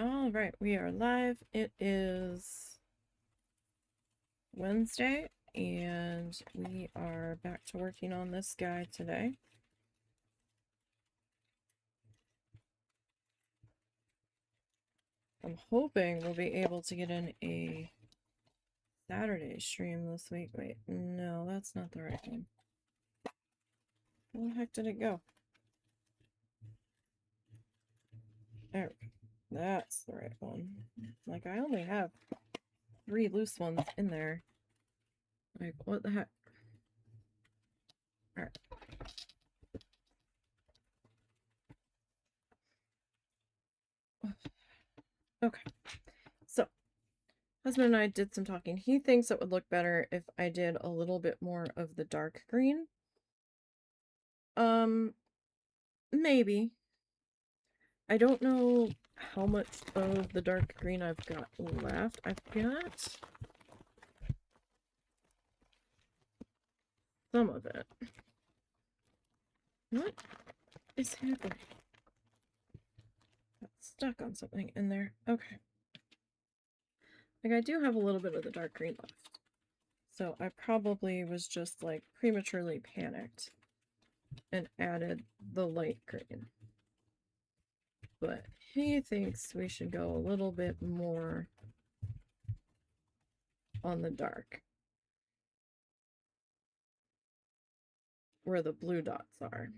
All right, we are live. It is Wednesday, and we are back to working on this guy today. I'm hoping we'll be able to get in a Saturday stream this week. Wait, no, that's not the right one. Where the heck did it go? There we go. That's the right one. Like, I only have 3 loose ones in there. Like, what the heck? Alright. Okay. So, husband and I did some talking. He thinks it would look better if I did a little bit more of the dark green. Maybe. I don't know how much of the dark green I've got left. I've got some of it. What is happening? Got stuck on something in there. Okay. Like, I do have a little bit of the dark green left. So I probably was just, like, prematurely panicked and added the light green. But he thinks we should go a little bit more on the dark, where the blue dots are.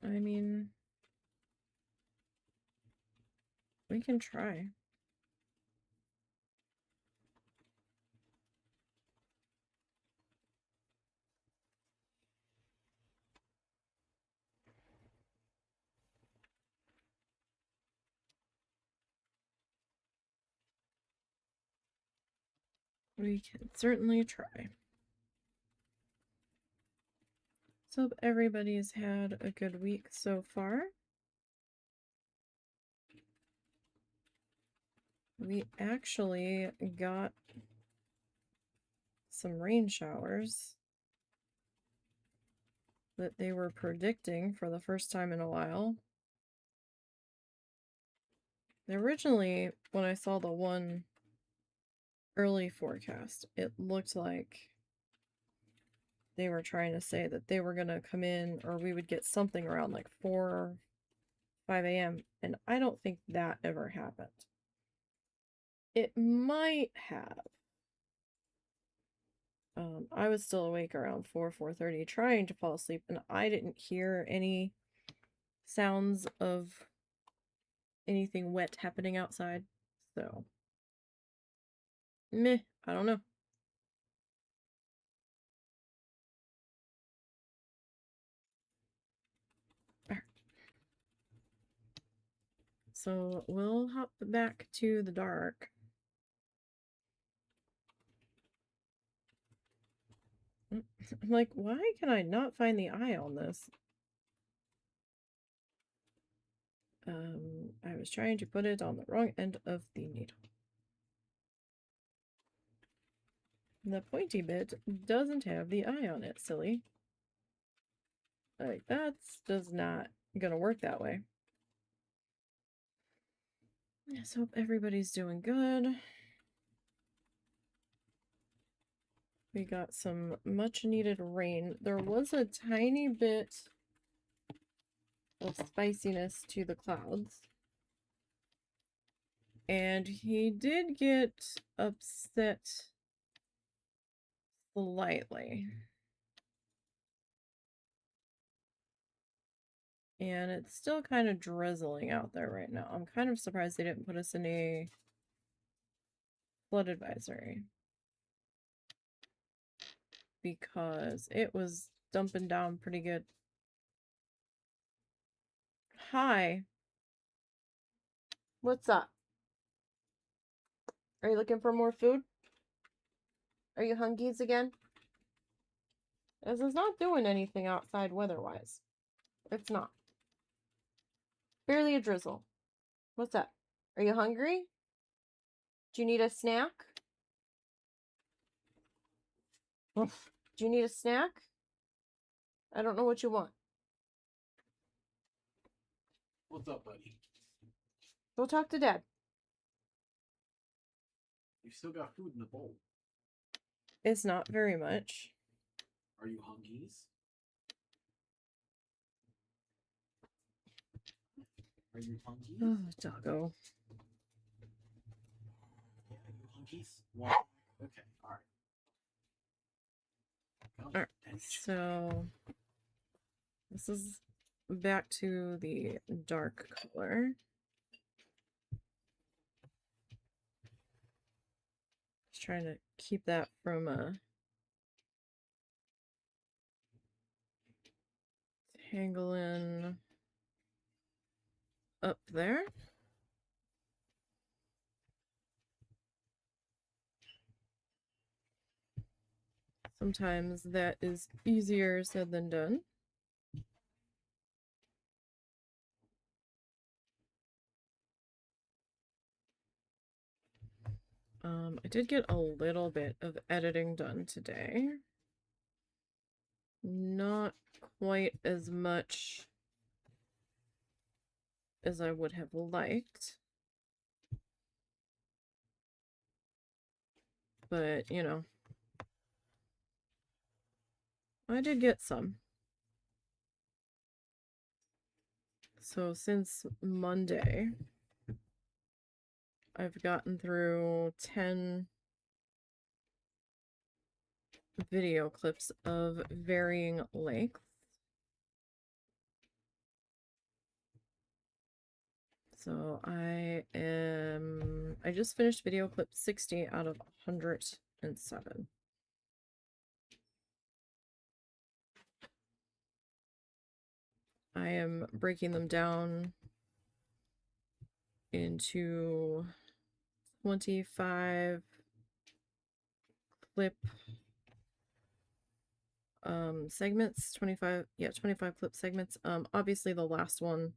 I mean, we can try. We can certainly try. So hope everybody's had a good week so far. We actually got some rain showers that they were predicting for the first time in a while. Originally, when I saw the one early forecast, it looked like they were trying to say that they were going to come in, or we would get something around like 4 or 5 a.m. And I don't think that ever happened. It might have. I was still awake around 4:30 trying to fall asleep, and I didn't hear any sounds of anything wet happening outside. So, meh, I don't know. So we'll hop back to the dark. I'm like, why can I not find the eye on this? I was trying to put it on the wrong end of the needle. The pointy bit doesn't have the eye on it, silly. Like, that's just not gonna work that way. Let's hope everybody's doing good. We got some much needed rain. There was a tiny bit of spiciness to the clouds. And he did get upset slightly. And it's still kind of drizzling out there right now. I'm kind of surprised they didn't put us in a flood advisory, because it was dumping down pretty good. Hi. What's up? Are you looking for more food? Are you hungies again? This is not doing anything outside weather-wise. It's not. Barely a drizzle. What's up? Are you hungry? Do you need a snack? Do you need a snack? I don't know what you want. What's up, buddy? Go talk to Dad. You still got food in the bowl. It's not very much. Are you hungies? Are you hungies? Oh, doggo. Yeah, are you hungies? One. Okay, alright. Alright, so this is back to the dark color. Just trying to keep that from tangling up there. Sometimes that is easier said than done. I did get a little bit of editing done today. Not quite as much as I would have liked. But, you know, I did get some. So since Monday, I've gotten through 10 video clips of varying lengths. So I just finished video clip 60 out of 107. I am breaking them down into 25 clip segments, 25 clip segments. Obviously the last one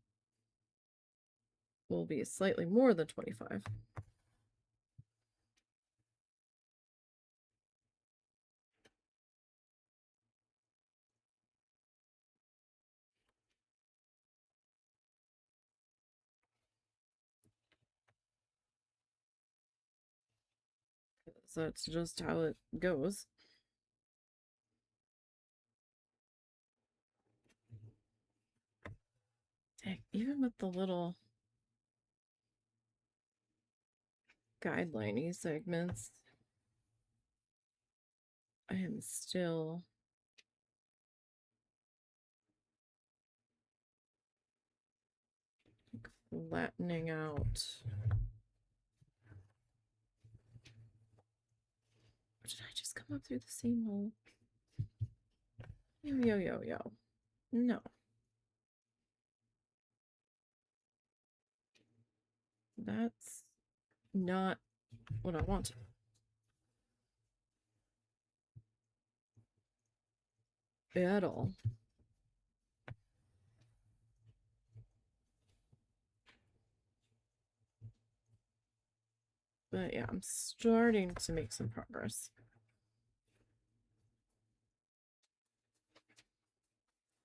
will be slightly more than 25. So that's just how it goes. Heck, even with the little guideline-y segments, I am still flattening out. Or did I just come up through the same hole? Yo. No. That's not what I want. At all. But yeah, I'm starting to make some progress.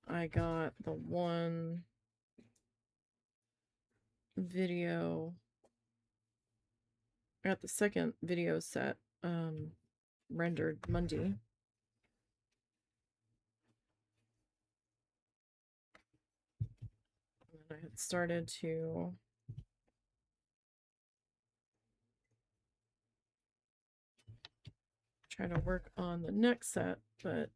I got the one video. I got the second video set rendered Monday. And I had started to try to work on the next set, but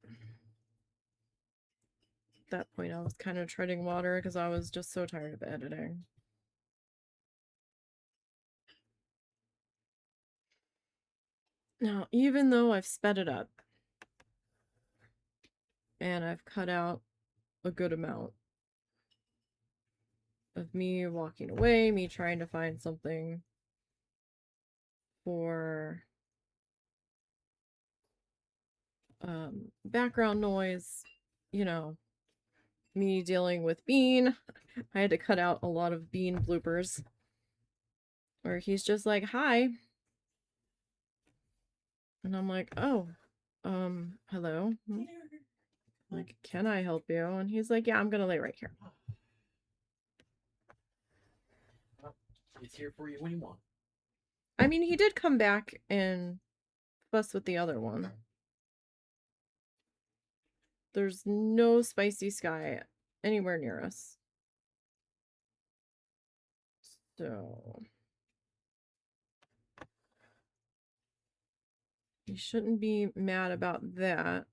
at that point I was kind of treading water because I was just so tired of editing. Now, even though I've sped it up and I've cut out a good amount of me walking away, me trying to find something for background noise, you know, me dealing with Bean. I had to cut out a lot of Bean bloopers where he's just like, hi. And I'm like, oh, hello. Like, can I help you? And he's like, yeah, I'm gonna lay right here. It's here for you when you want. I mean, he did come back and fuss with the other one. There's no spicy sky anywhere near us. So he shouldn't be mad about that.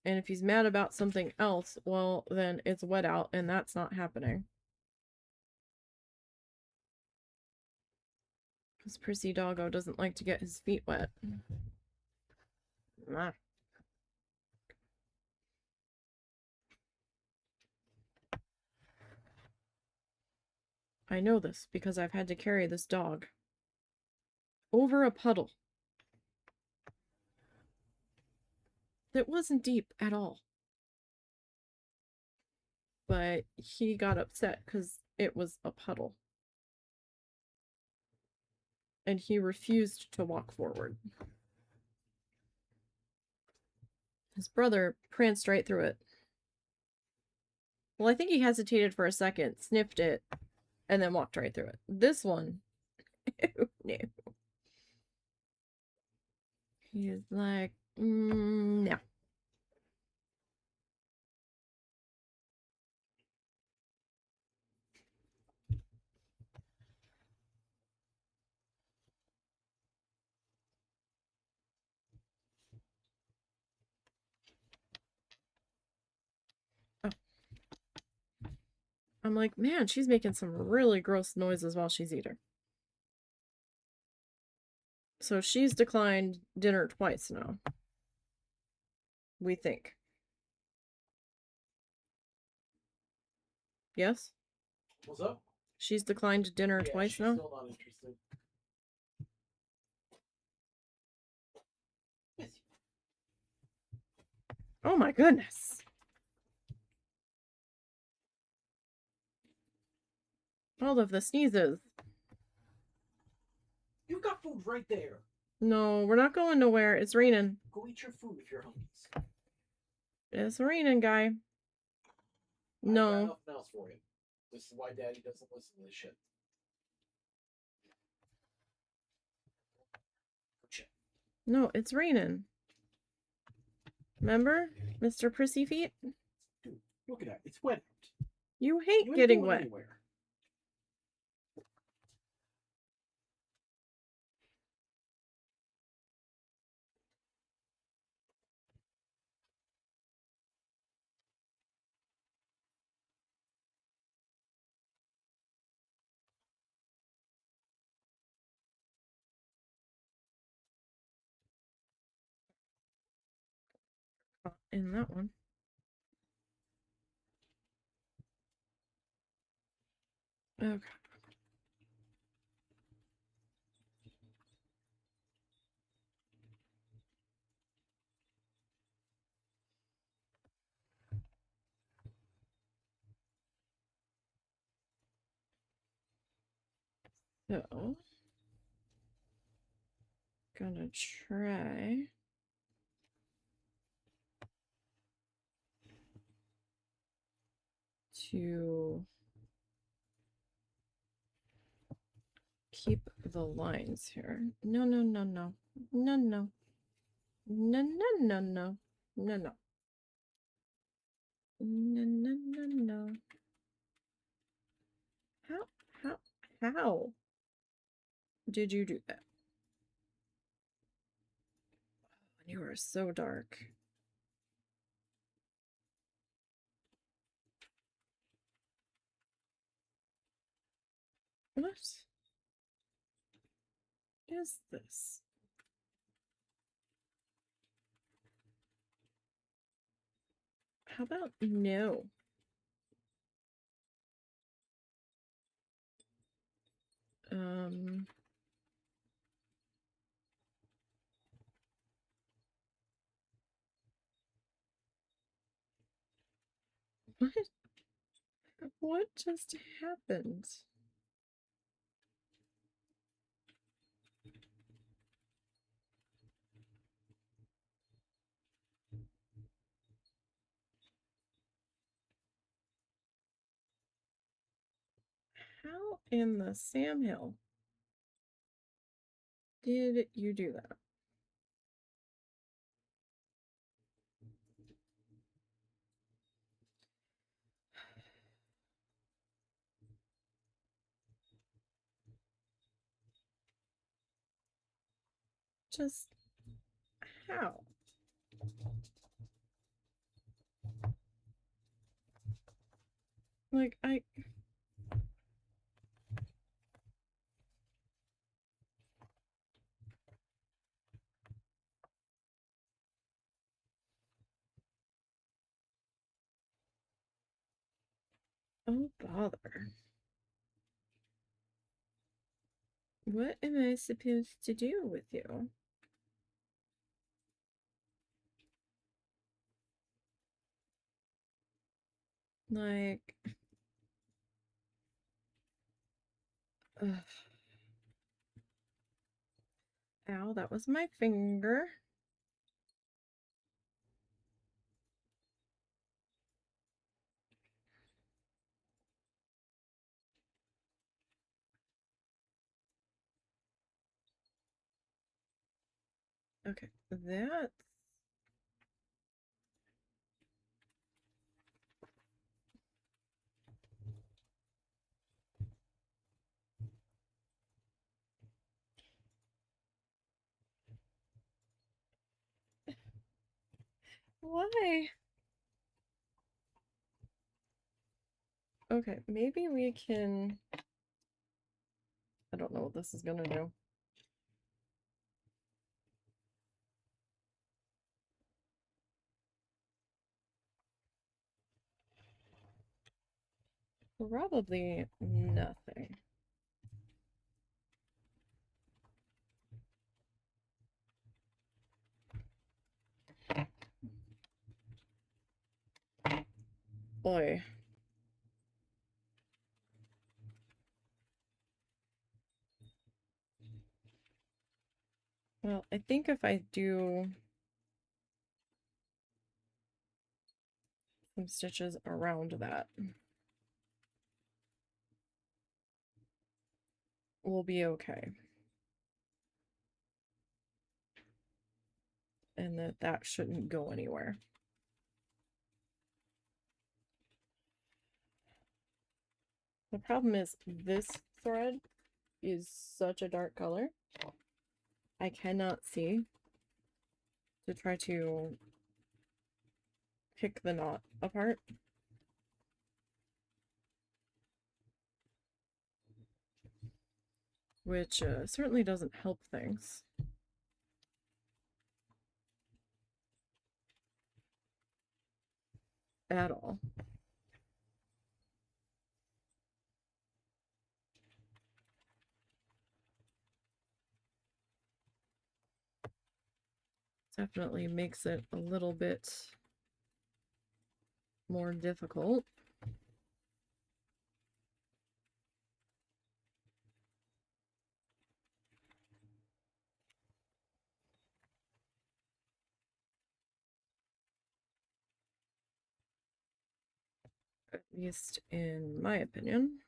And if he's mad about something else, well, then it's wet out, and that's not happening. Because Prissy Doggo doesn't like to get his feet wet. Ah. I know this because I've had to carry this dog over a puddle that wasn't deep at all. But he got upset because it was a puddle. And he refused to walk forward. His brother pranced right through it. Well, I think he hesitated for a second, sniffed it, and then walked right through it. This one, no. He's like, no. Oh. I'm like, man, she's making some really gross noises while she's eating. So she's declined dinner twice now. We think. Yes? What's up? She's declined dinner twice now? Still not interested. Oh my goodness. All of the sneezes. You've got food right there. No, we're not going nowhere. It's raining. Go eat your food if you're hungry. It's raining, guy. No. I got nothing else for you. This is why Daddy doesn't listen to this shit. No, it's raining. Remember, Mr. Prissy Feet? Dude, look at that. It's wet out. You hate You ain't getting going wet. anywhere. In that one. Okay. So, gonna try to keep the lines here. No, no, no, no. No, no. No, no, no, no. No, no. No, no, no, no. How did you do that? You are so dark. What is this? How about no? Um, what? What just happened? How in the Sam Hill did you do that? Just how? Like, oh bother. What am I supposed to do with you? Like, ugh. Ow, that was my finger. Okay, that's why. Okay, maybe we can. I don't know what this is gonna do. Probably nothing. Boy. Well, I think if I do some stitches around that, we'll be okay. And that shouldn't go anywhere. The problem is this thread is such a dark color. I cannot see to try to pick the knot apart. Which certainly doesn't help things. At all. Definitely makes it a little bit more difficult. At least in my opinion.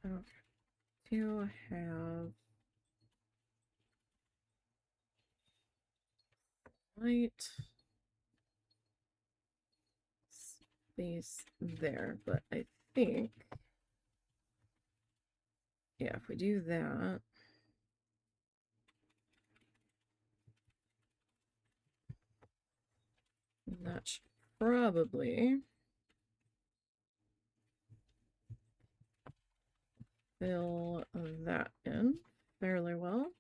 Okay. To have light space there, but I think, yeah, if we do that, that should probably fill that in fairly well.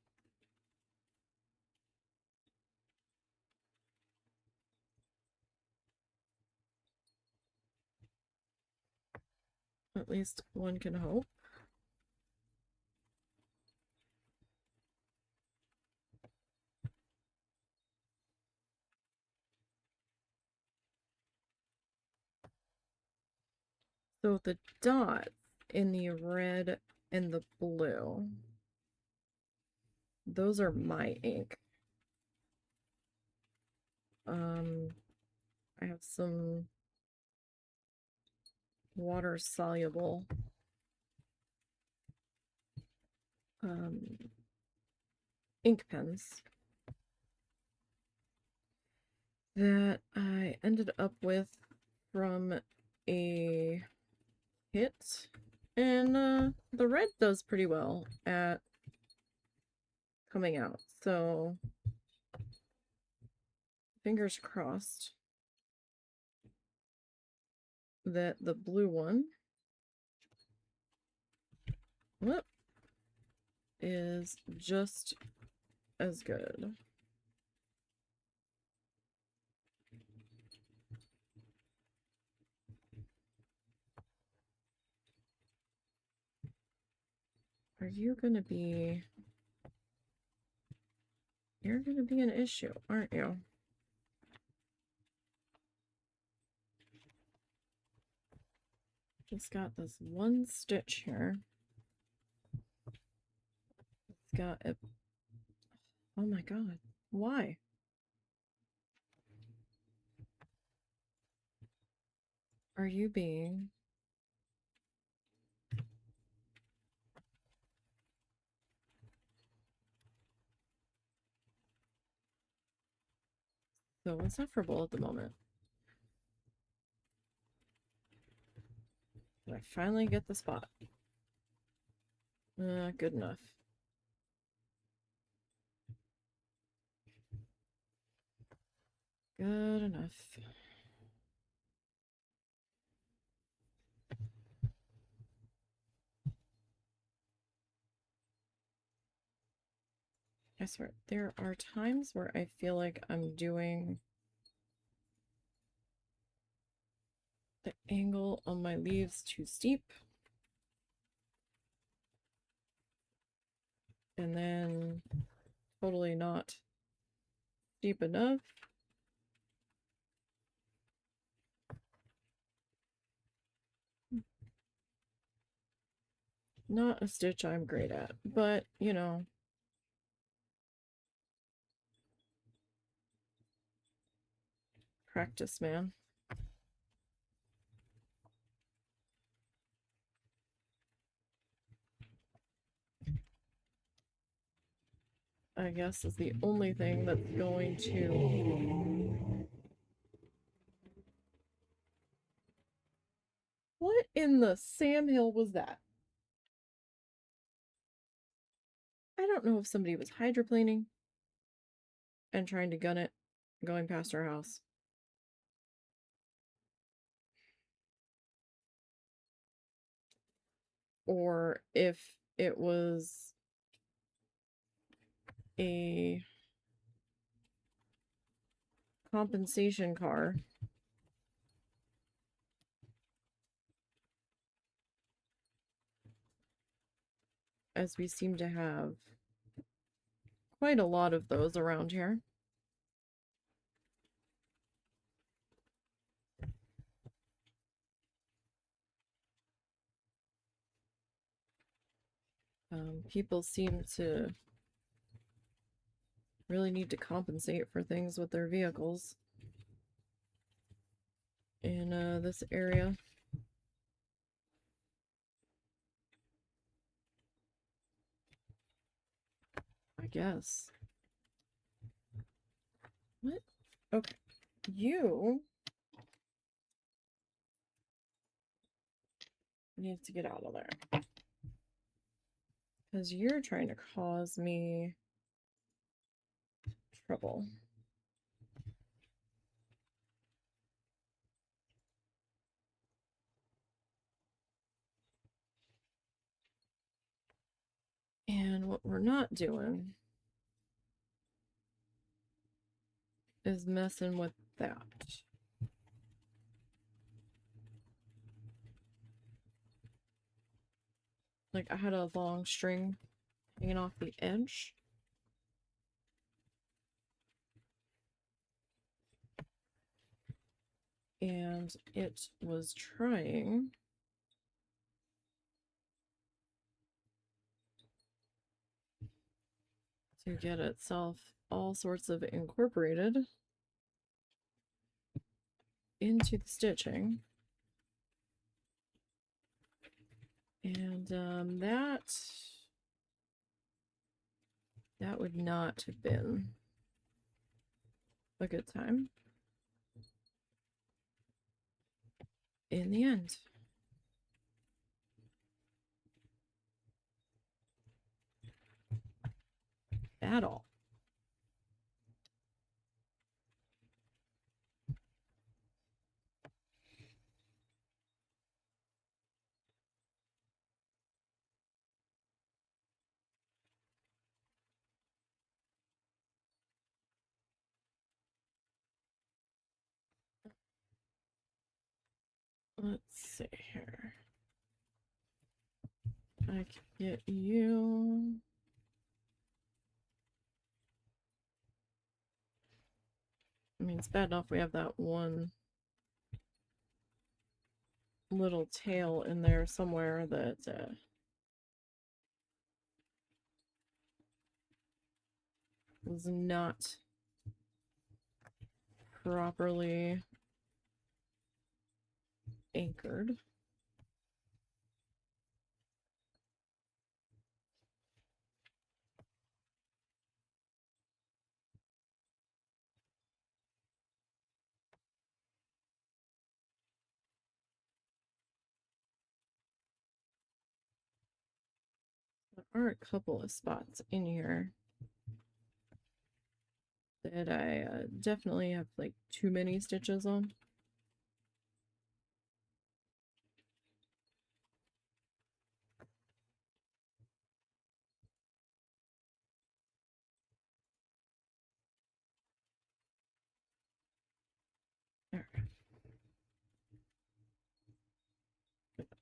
At least one can hope. So the dots in the red and the blue, those are my ink. I have some water soluble ink pens that I ended up with from a kit, and the red does pretty well at coming out, so fingers crossed that the blue one is just as good. Are you gonna be... You're gonna be an issue, aren't you? Just got this one stitch here. It's got a... Oh my god. Why? Are you being... so insufferable at the moment? Did I finally get the spot? Good enough. Good enough. I swear, there are times where I feel like I'm doing the angle on my leaves too steep. And then totally not steep enough. Not a stitch I'm great at, but you know. Practice, man. I guess is the only thing that's going to... What in the Sam Hill was that? I don't know if somebody was hydroplaning and trying to gun it going past our house. Or if it was a compensation car. As we seem to have quite a lot of those around here. People seem to really need to compensate for things with their vehicles in this area. I guess. What? Okay. You need to get out of there. Because you're trying to cause me trouble. And what we're not doing is messing with that. Like, I had a long string hanging off the edge. And it was trying to get itself all sorts of incorporated into the stitching. And that would not have been a good time in the end. At all. Let's see here. I can get you. I mean, it's bad enough we have that one little tail in there somewhere that was not properly anchored. There are a couple of spots in here that I definitely have like too many stitches on. There.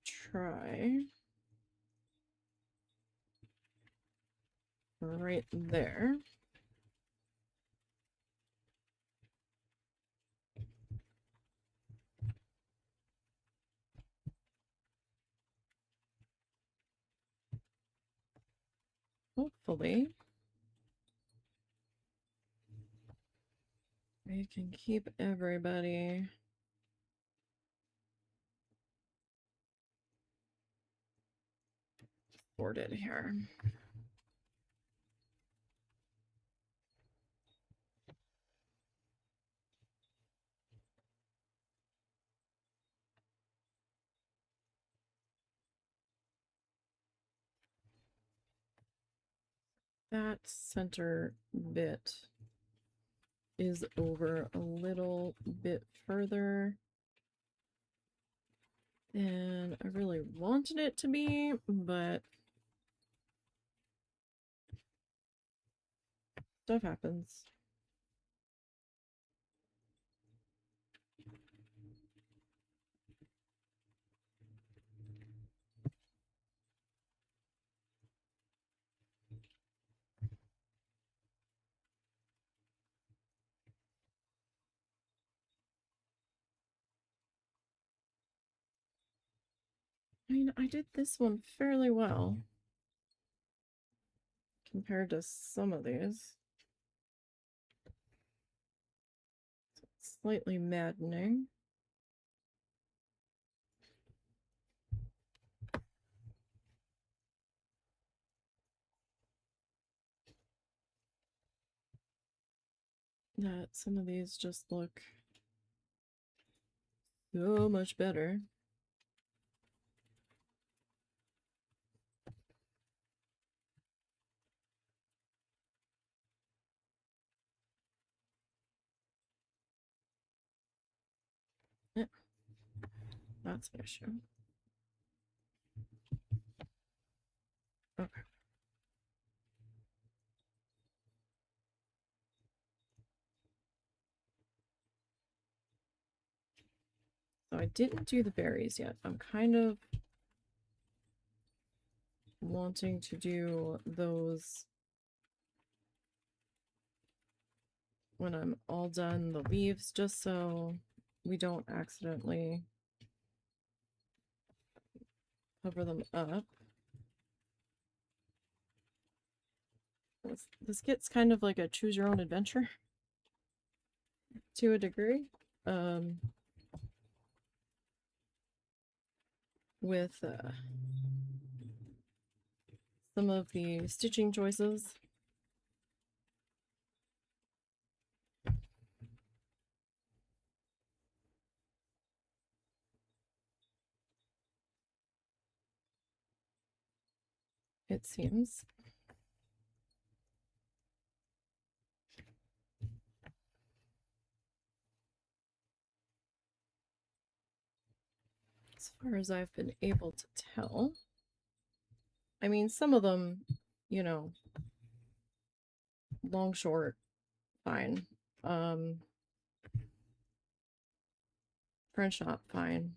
Try right there. Hopefully we can keep everybody sorted here. That center bit is over a little bit further than I really wanted it to be, but stuff happens. I mean, I did this one fairly well compared to some of these. It's slightly maddening. That some of these just look so much better. Yeah, that's an issue. Okay. So I didn't do the berries yet. I'm kind of wanting to do those when I'm all done, the leaves, just so we don't accidentally cover them up. This gets kind of like a choose your own adventure to a degree. With some of the stitching choices. It seems. As far as I've been able to tell. I mean, some of them, you know, long, short, fine. French knot, fine.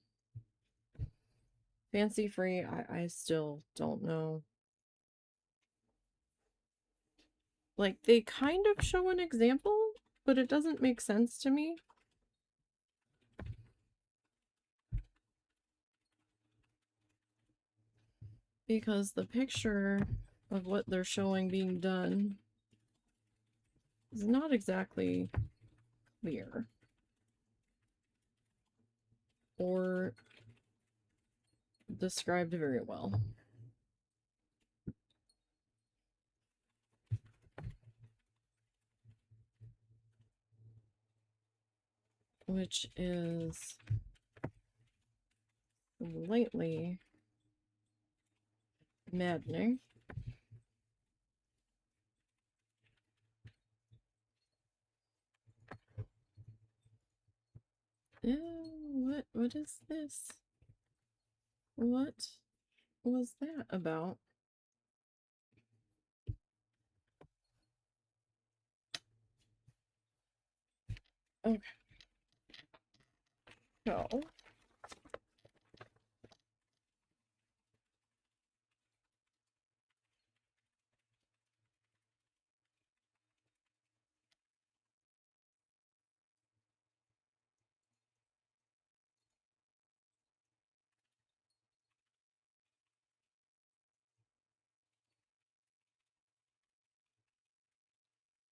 Fancy free, I still don't know. Like, they kind of show an example, but it doesn't make sense to me. Because the picture of what they're showing being done is not exactly clear. Or described very well. Which is slightly maddening. Ew, what is this? What was that about? Okay. So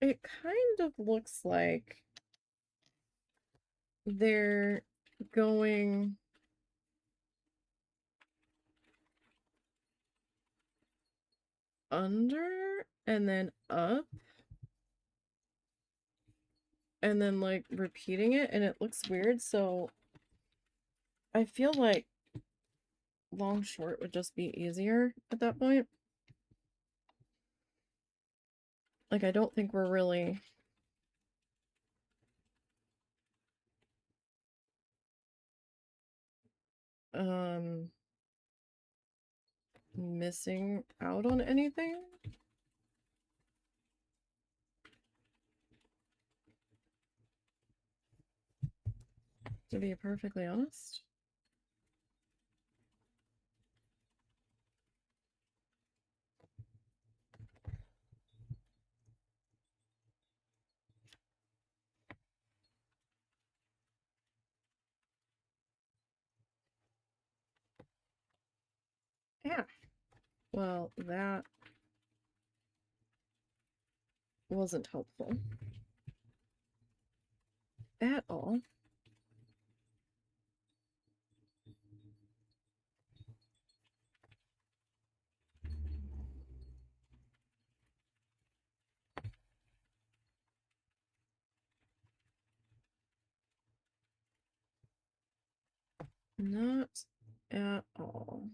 it kind of looks like they're going under and then up and then like repeating it, and it looks weird. So I feel like long short would just be easier at that point. Like, I don't think we're really missing out on anything, to be perfectly honest. Yeah. Well, that wasn't helpful at all. Not at all.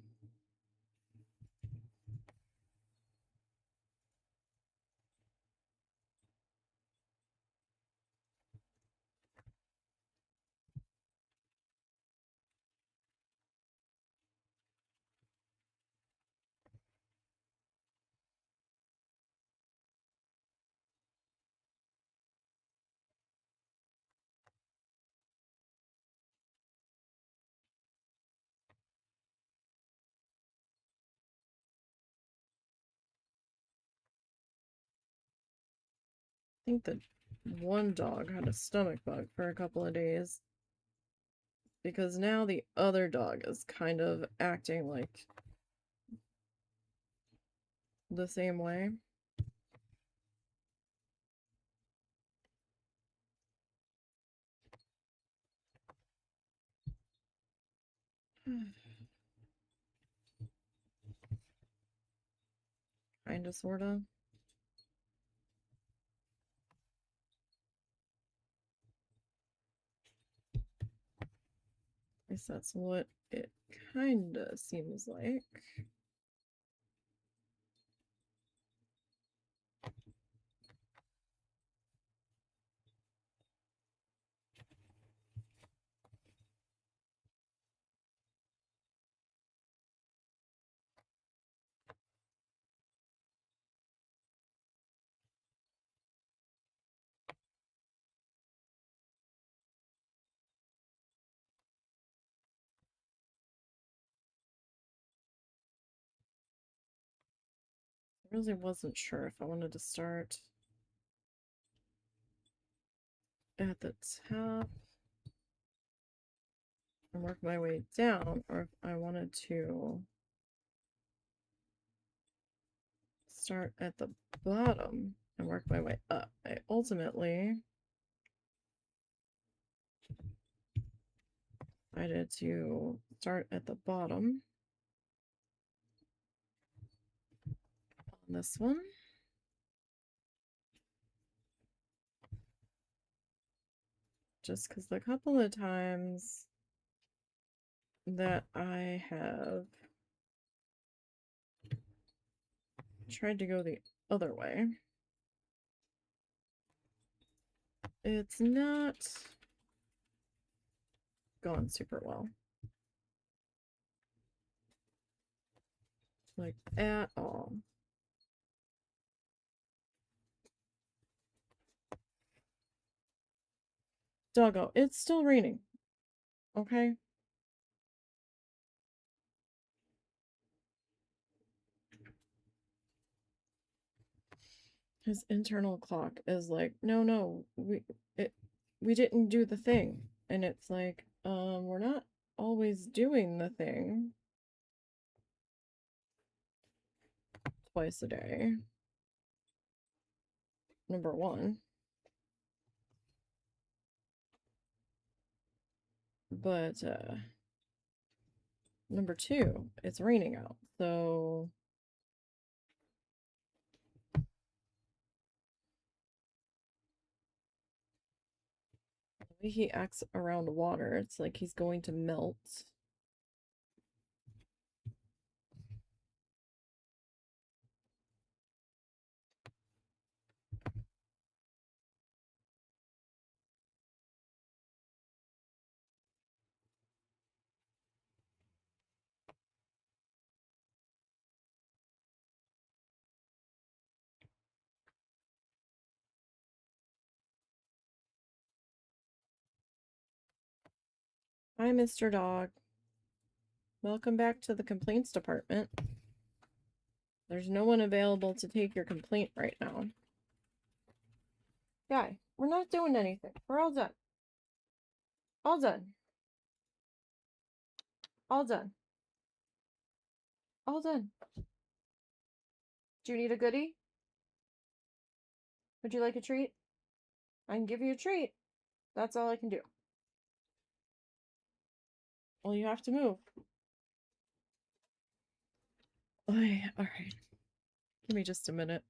I think that one dog had a stomach bug for a couple of days. Because now the other dog is kind of acting like the same way. Kinda, sorta. At least that's what it kinda seems like. I really wasn't sure if I wanted to start at the top and work my way down, or if I wanted to start at the bottom and work my way up. I ultimately decided to start at the bottom on this one. Just because the couple of times that I have tried to go the other way, it's not gone super well. Like, at all. Doggo, it's still raining. Okay? His internal clock is like, no, we didn't do the thing. And it's like, we're not always doing the thing twice a day. Number one. But number two, it's raining out. So the way he acts around water, it's like he's going to melt. Hi, Mr. Dog. Welcome back to the complaints department. There's no one available to take your complaint right now. Guy, we're not doing anything. We're all done. All done. All done. All done. Do you need a goodie? Would you like a treat? I can give you a treat. That's all I can do. Well, you have to move. Alright. Give me just a minute.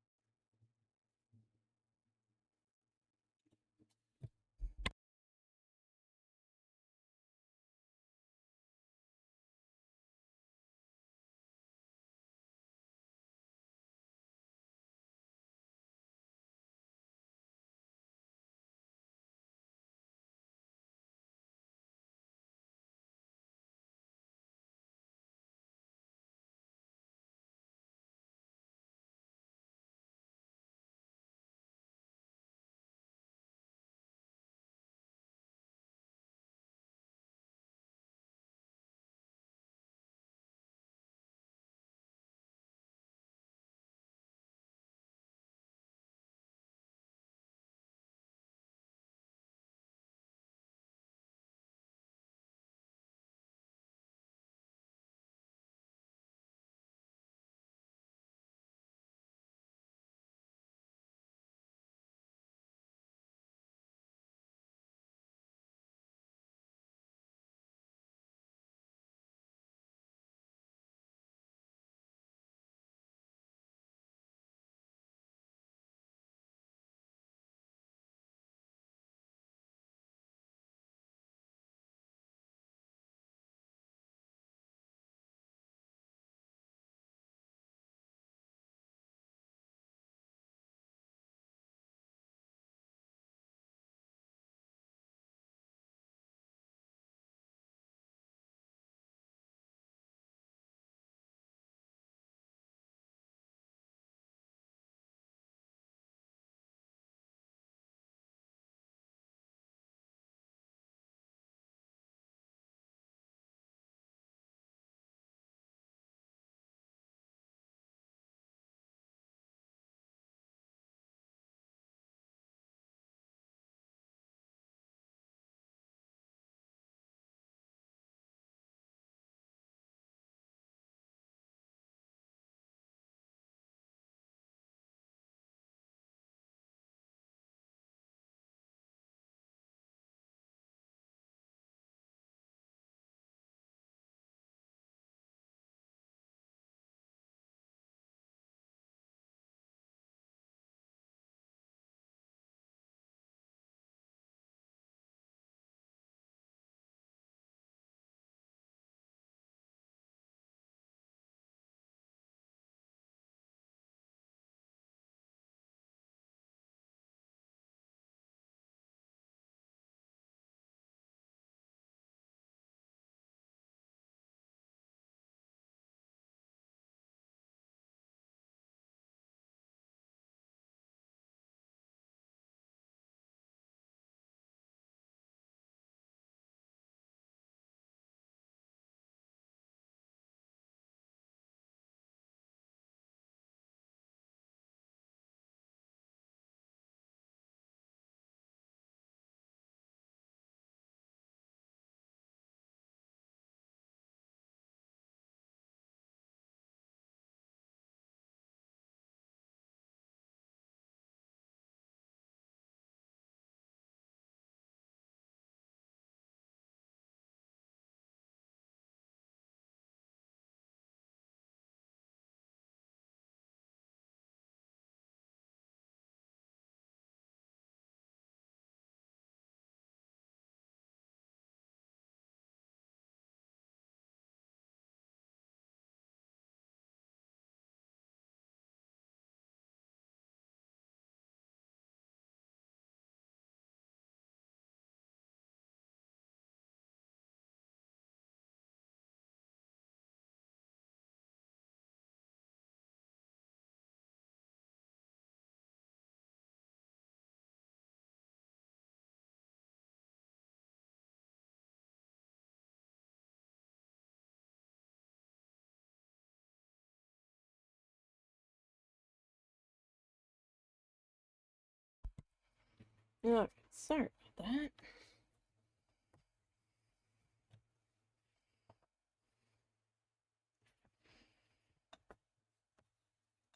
Look, sorry about that.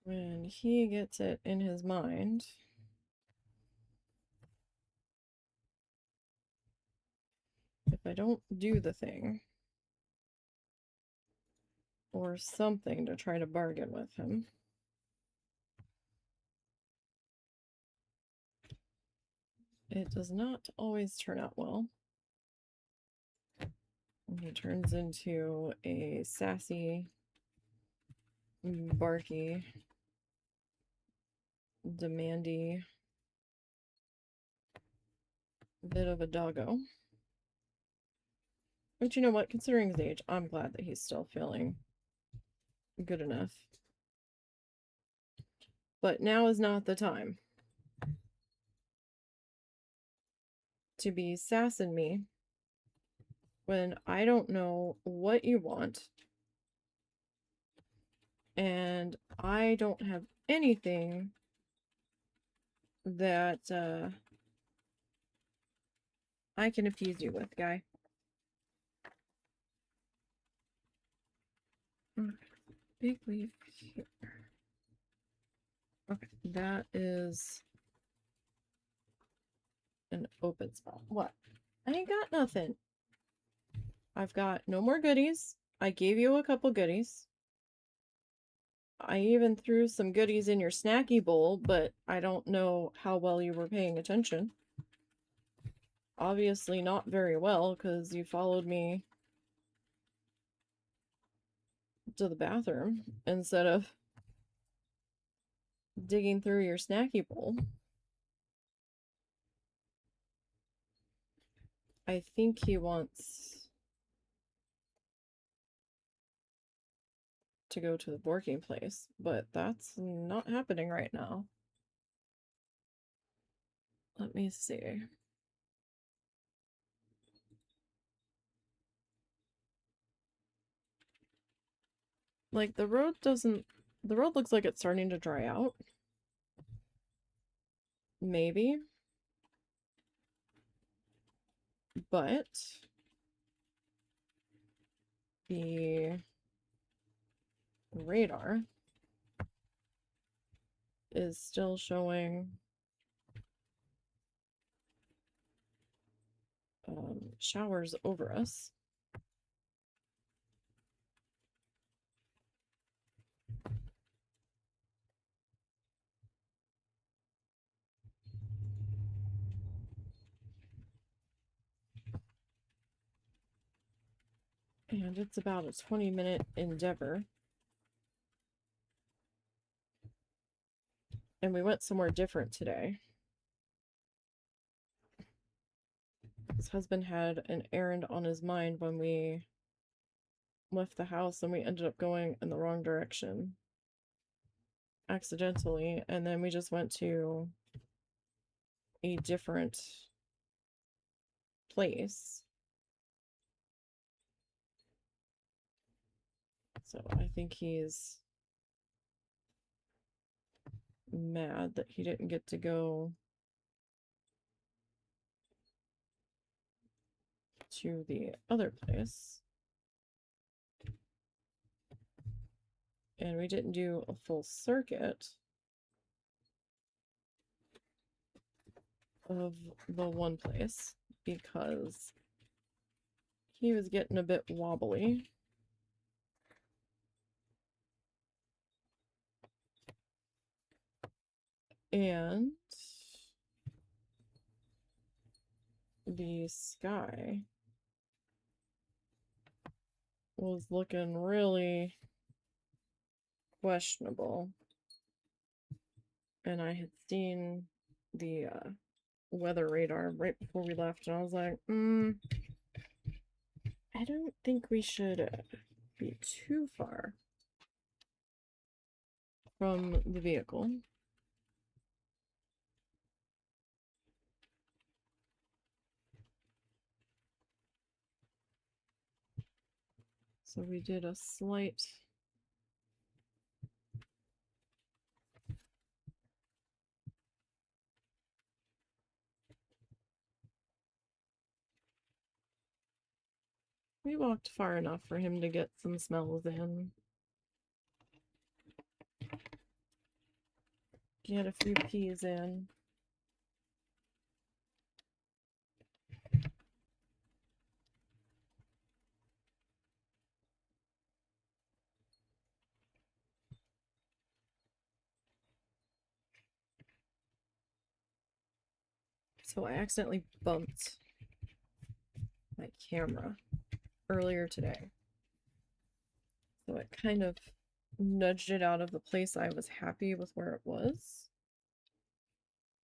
When he gets it in his mind if I don't do the thing or something to try to bargain with him, it does not always turn out well. And he turns into a sassy, barky, demandy bit of a doggo. But you know what? Considering his age, I'm glad that he's still feeling good enough. But now is not the time to be sassing me when I don't know what you want and I don't have anything that I can appease you with, guy. Big leaf here. Okay, that is an open spot. What? I ain't got nothing. I've got no more goodies. I gave you a couple goodies. I even threw some goodies in your snacky bowl, but I don't know how well you were paying attention. Obviously not very well, because you followed me to the bathroom instead of digging through your snacky bowl. I think he wants to go to the working place, but that's not happening right now. Let me see. Like, the road looks like it's starting to dry out. Maybe. But the radar is still showing showers over us. And it's about a 20-minute endeavor. And we went somewhere different today. His husband had an errand on his mind when we left the house, and we ended up going in the wrong direction accidentally, and then we just went to a different place. So I think he's mad that he didn't get to go to the other place. And we didn't do a full circuit of the one place because he was getting a bit wobbly. And the sky was looking really questionable. And I had seen the weather radar right before we left, and I was like, I don't think we should be too far from the vehicle. So we did a slight We walked far enough for him to get some smells in. Get a few peas in. So I accidentally bumped my camera earlier today. So it kind of nudged it out of the place I was happy with where it was.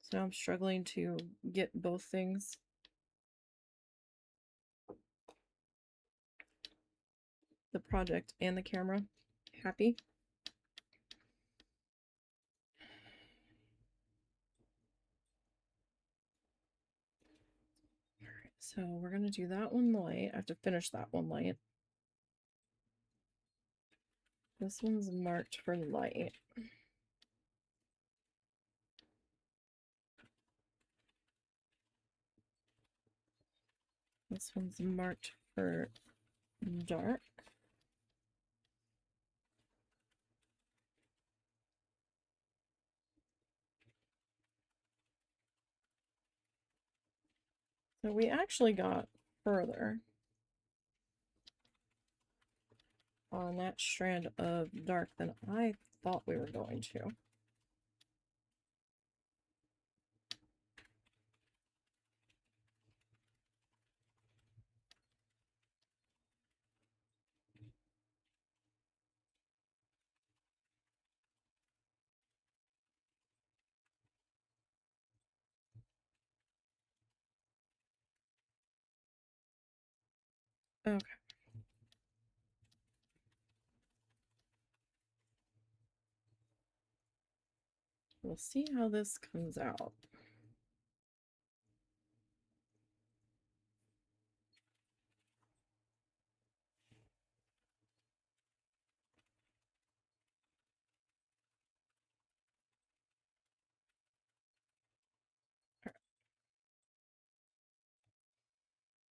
So now I'm struggling to get both things. The project and the camera happy. Alright, so we're gonna do that one light. I have to finish that one light. This one's marked for light. This one's marked for dark. So we actually got further on that strand of dark than I thought we were going to. Okay. We'll see how this comes out.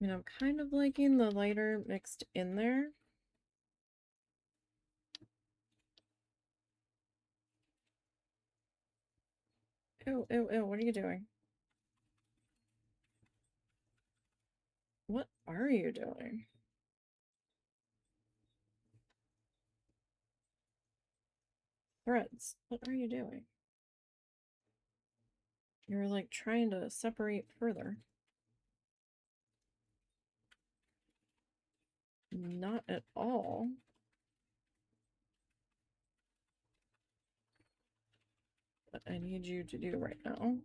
I mean, I'm kind of liking the lighter mixed in there. Ew, ew, ew, what are you doing? What are you doing? Threads, what are you doing? You're like trying to separate further. Not at all. What I need you to do right now.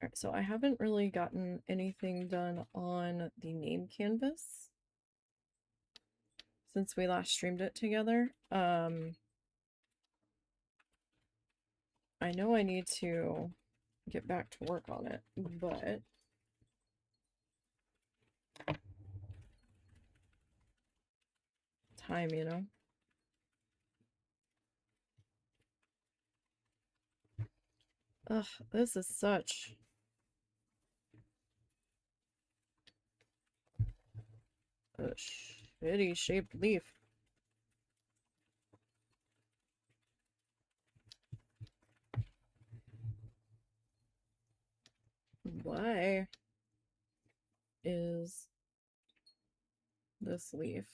Alright, so I haven't really gotten anything done on the name canvas since we last streamed it together. I know I need to get back to work on it, but time, you know? Ugh, this is such a shitty shaped leaf. Why is this leaf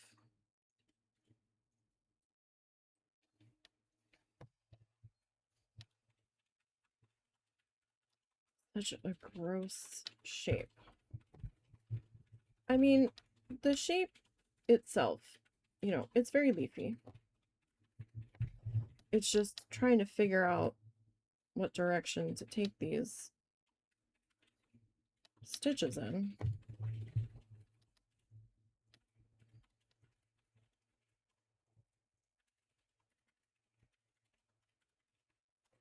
such a gross shape? I mean, the shape itself, you know, it's very leafy. It's just trying to figure out what direction to take these stitches in.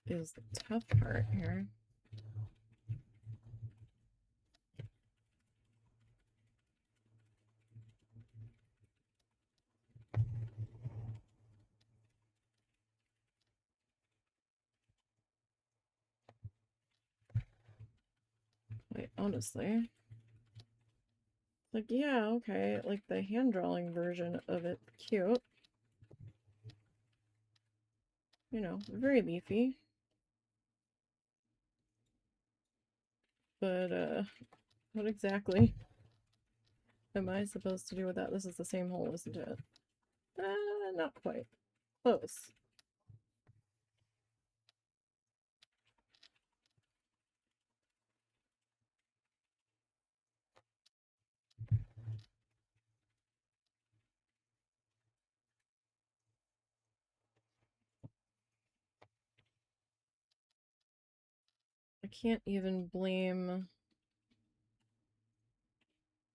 Is the tough part here. Like, honestly. Like, yeah, okay, like the hand drawing version of it, cute. You know, very leafy. But, what exactly am I supposed to do with that? This is the same hole, isn't it? Not quite. Close. I can't even blame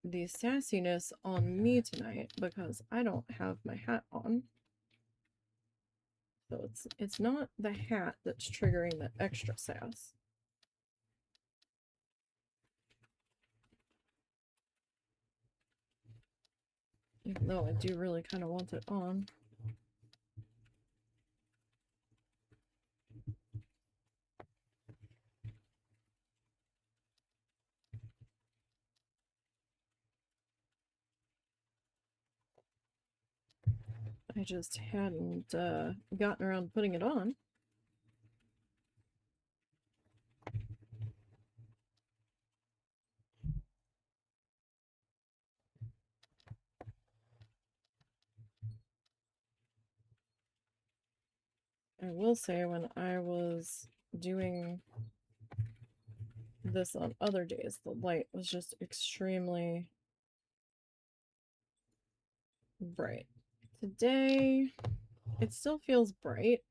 the sassiness on me tonight because I don't have my hat on. So it's not the hat that's triggering the extra sass. Even though I do really kind of want it on. I just hadn't gotten around to putting it on. I will say when I was doing this on other days, the light was just extremely bright. Today, it still feels bright,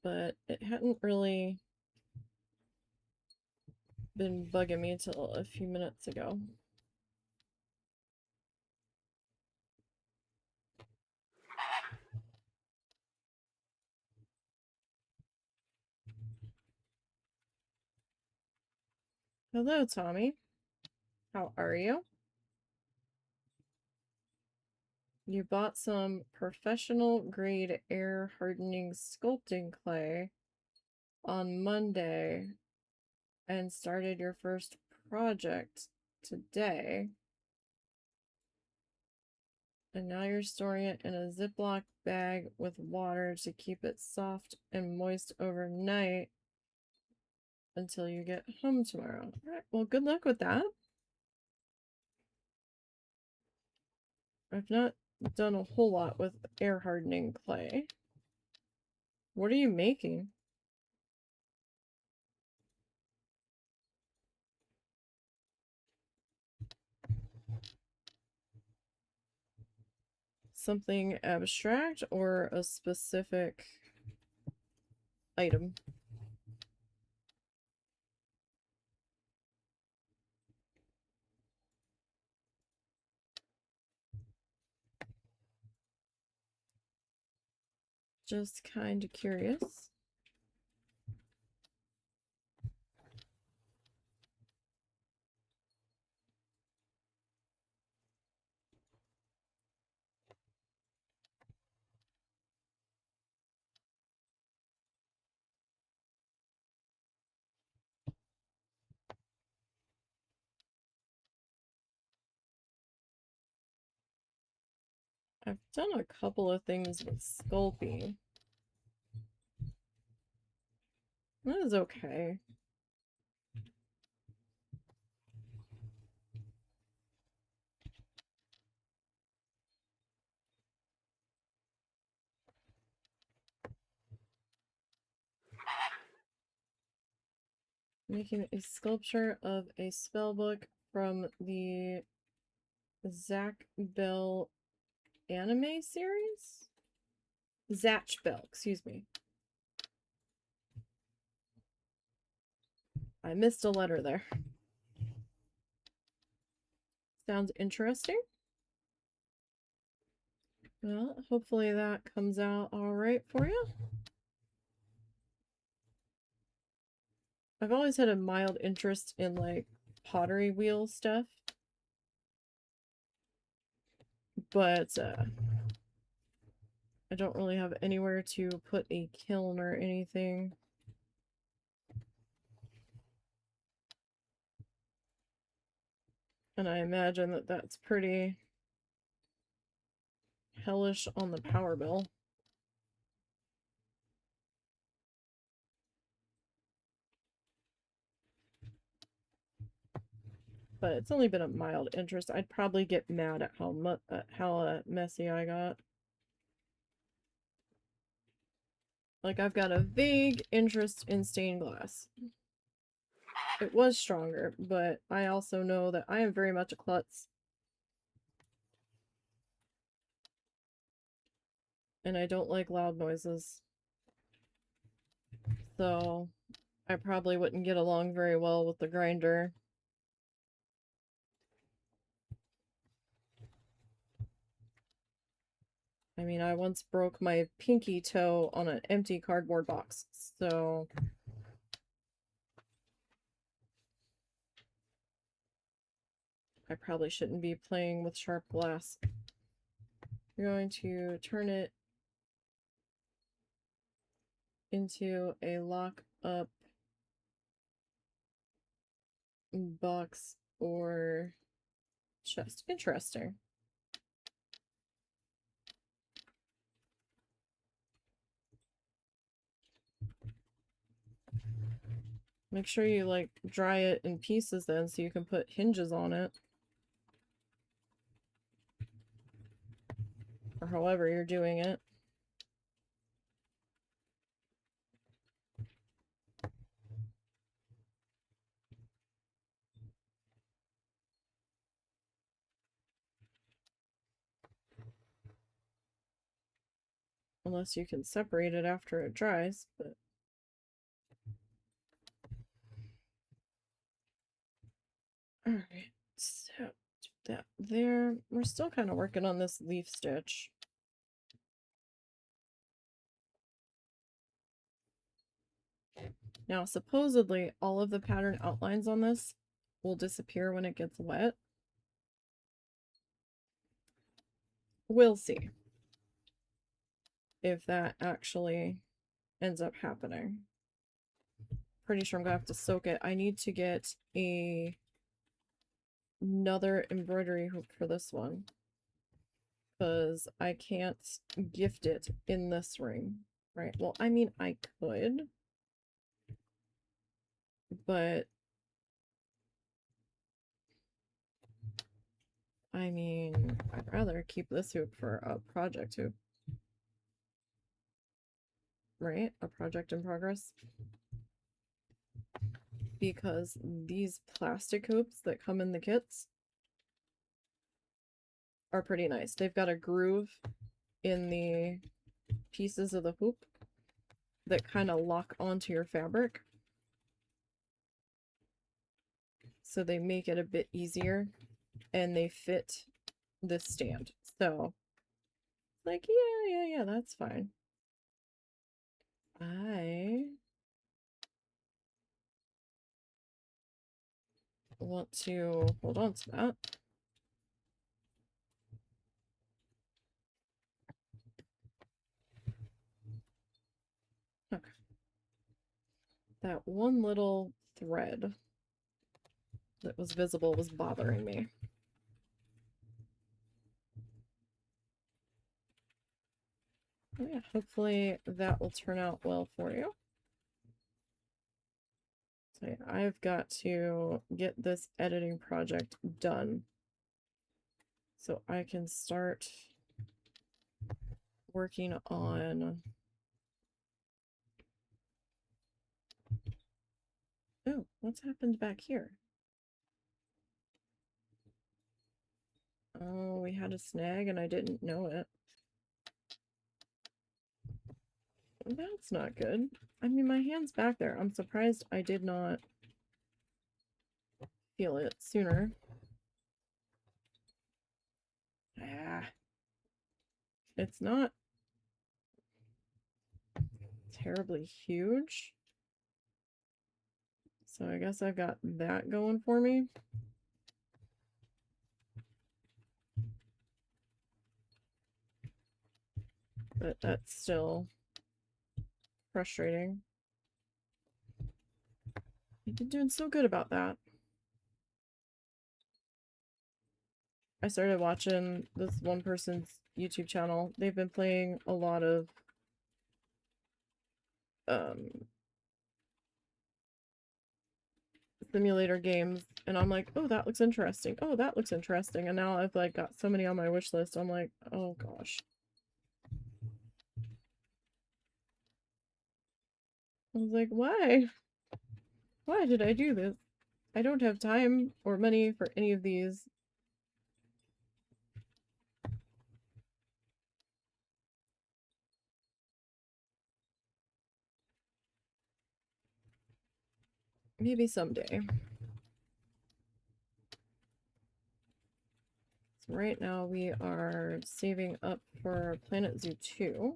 but it hadn't really been bugging me till a few minutes ago. Hello, Tommy. How are you? You bought some professional grade air hardening sculpting clay on Monday and started your first project today. And now you're storing it in a Ziploc bag with water to keep it soft and moist overnight until you get home tomorrow. All right, well, good luck with that. I've not done a whole lot with air hardening clay. What are you making? Something abstract or a specific item? Just kind of curious. I've done a couple of things with Sculpey. That is okay. Making a sculpture of a spellbook from the Zach Bell anime series? Zatch Bell, excuse me. I missed a letter there. Sounds interesting. Well, hopefully that comes out alright for you. I've always had a mild interest in, like, pottery wheel stuff. But, I don't really have anywhere to put a kiln or anything. And I imagine that that's pretty hellish on the power bill. But it's only been a mild interest. I'd probably get mad at how messy I got. Like, I've got a vague interest in stained glass. It was stronger, but I also know that I am very much a klutz. And I don't like loud noises. So I probably wouldn't get along very well with the grinder. I mean, I once broke my pinky toe on an empty cardboard box, so I probably shouldn't be playing with sharp glass. You're going to turn it into a lock-up box or chest. Interesting. Make sure you, like, dry it in pieces then so you can put hinges on it. Or however you're doing it. Unless you can separate it after it dries, but... Alright, so that there. We're still kind of working on this leaf stitch. Now, supposedly, all of the pattern outlines on this will disappear when it gets wet. We'll see if that actually ends up happening. Pretty sure I'm gonna have to soak it. I need to get another embroidery hoop for this one, because I can't gift it in this ring, right? Well, I mean, I could, but I mean, I'd rather keep this hoop for a project hoop, right? A project in progress. Because these plastic hoops that come in the kits are pretty nice. They've got a groove in the pieces of the hoop that kind of lock onto your fabric. So they make it a bit easier and they fit this stand. So, like, yeah, that's fine. I want to hold on to that. Okay. That one little thread that was visible was bothering me. Oh yeah, hopefully that will turn out well for you. So yeah, I've got to get this editing project done so I can start working on... Oh, what's happened back here? Oh, we had a snag and I didn't know it. That's not good. I mean, my hand's back there. I'm surprised I did not feel it sooner. Ah. It's not terribly huge. So I guess I've got that going for me. But that's still frustrating. You've been doing so good about that. I started watching this one person's YouTube channel. They've been playing a lot of simulator games, and I'm like, oh, that looks interesting. Oh, that looks interesting. And now I've like got so many on my wish list. I'm like, oh gosh. I was like, why? Why did I do this? I don't have time or money for any of these. Maybe someday. So right now we are saving up for Planet Zoo 2.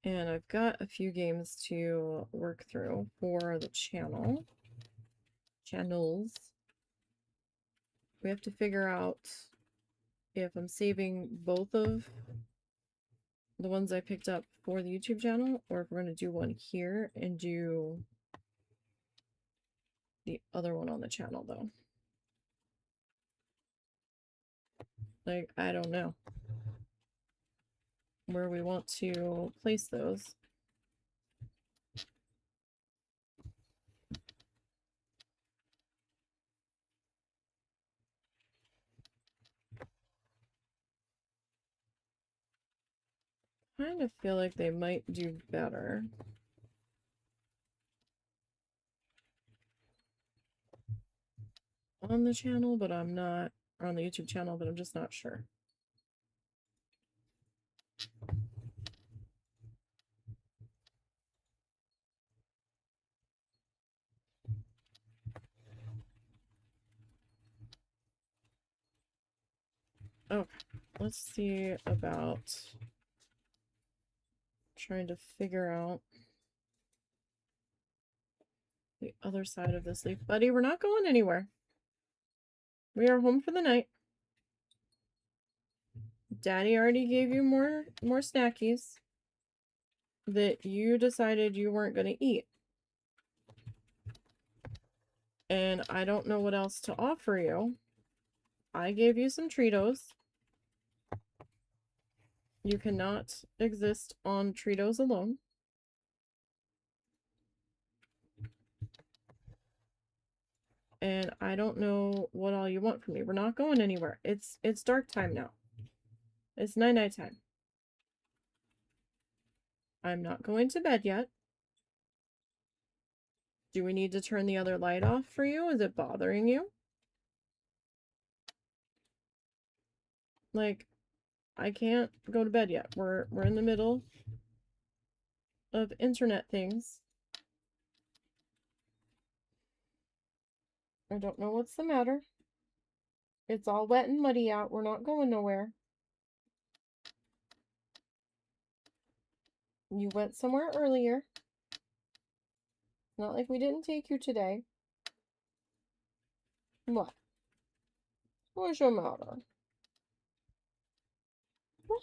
And I've got a few games to work through for the channels. We have to figure out if I'm saving both of the ones I picked up for the YouTube channel, or if we're going to do one here and do the other one on the channel, though. Like, I don't know where we want to place those. Kind of feel like they might do better on the channel, but I'm not, or on the YouTube channel, but I'm just not sure. Okay, let's see about trying to figure out the other side of this leaf. Buddy, we're not going anywhere. We are home for the night. Daddy already gave you more snackies that you decided you weren't going to eat. And I don't know what else to offer you. I gave you some Treatos. You cannot exist on Treatos alone. And I don't know what all you want from me. We're not going anywhere. It's dark time now. It's night time. I'm not going to bed yet. Do we need to turn the other light off for you? Is it bothering you? Like, I can't go to bed yet. We're in the middle of internet things. I don't know what's the matter. It's all wet and muddy out. We're not going nowhere. You went somewhere earlier. Not like we didn't take you today. What? What's your matter? What?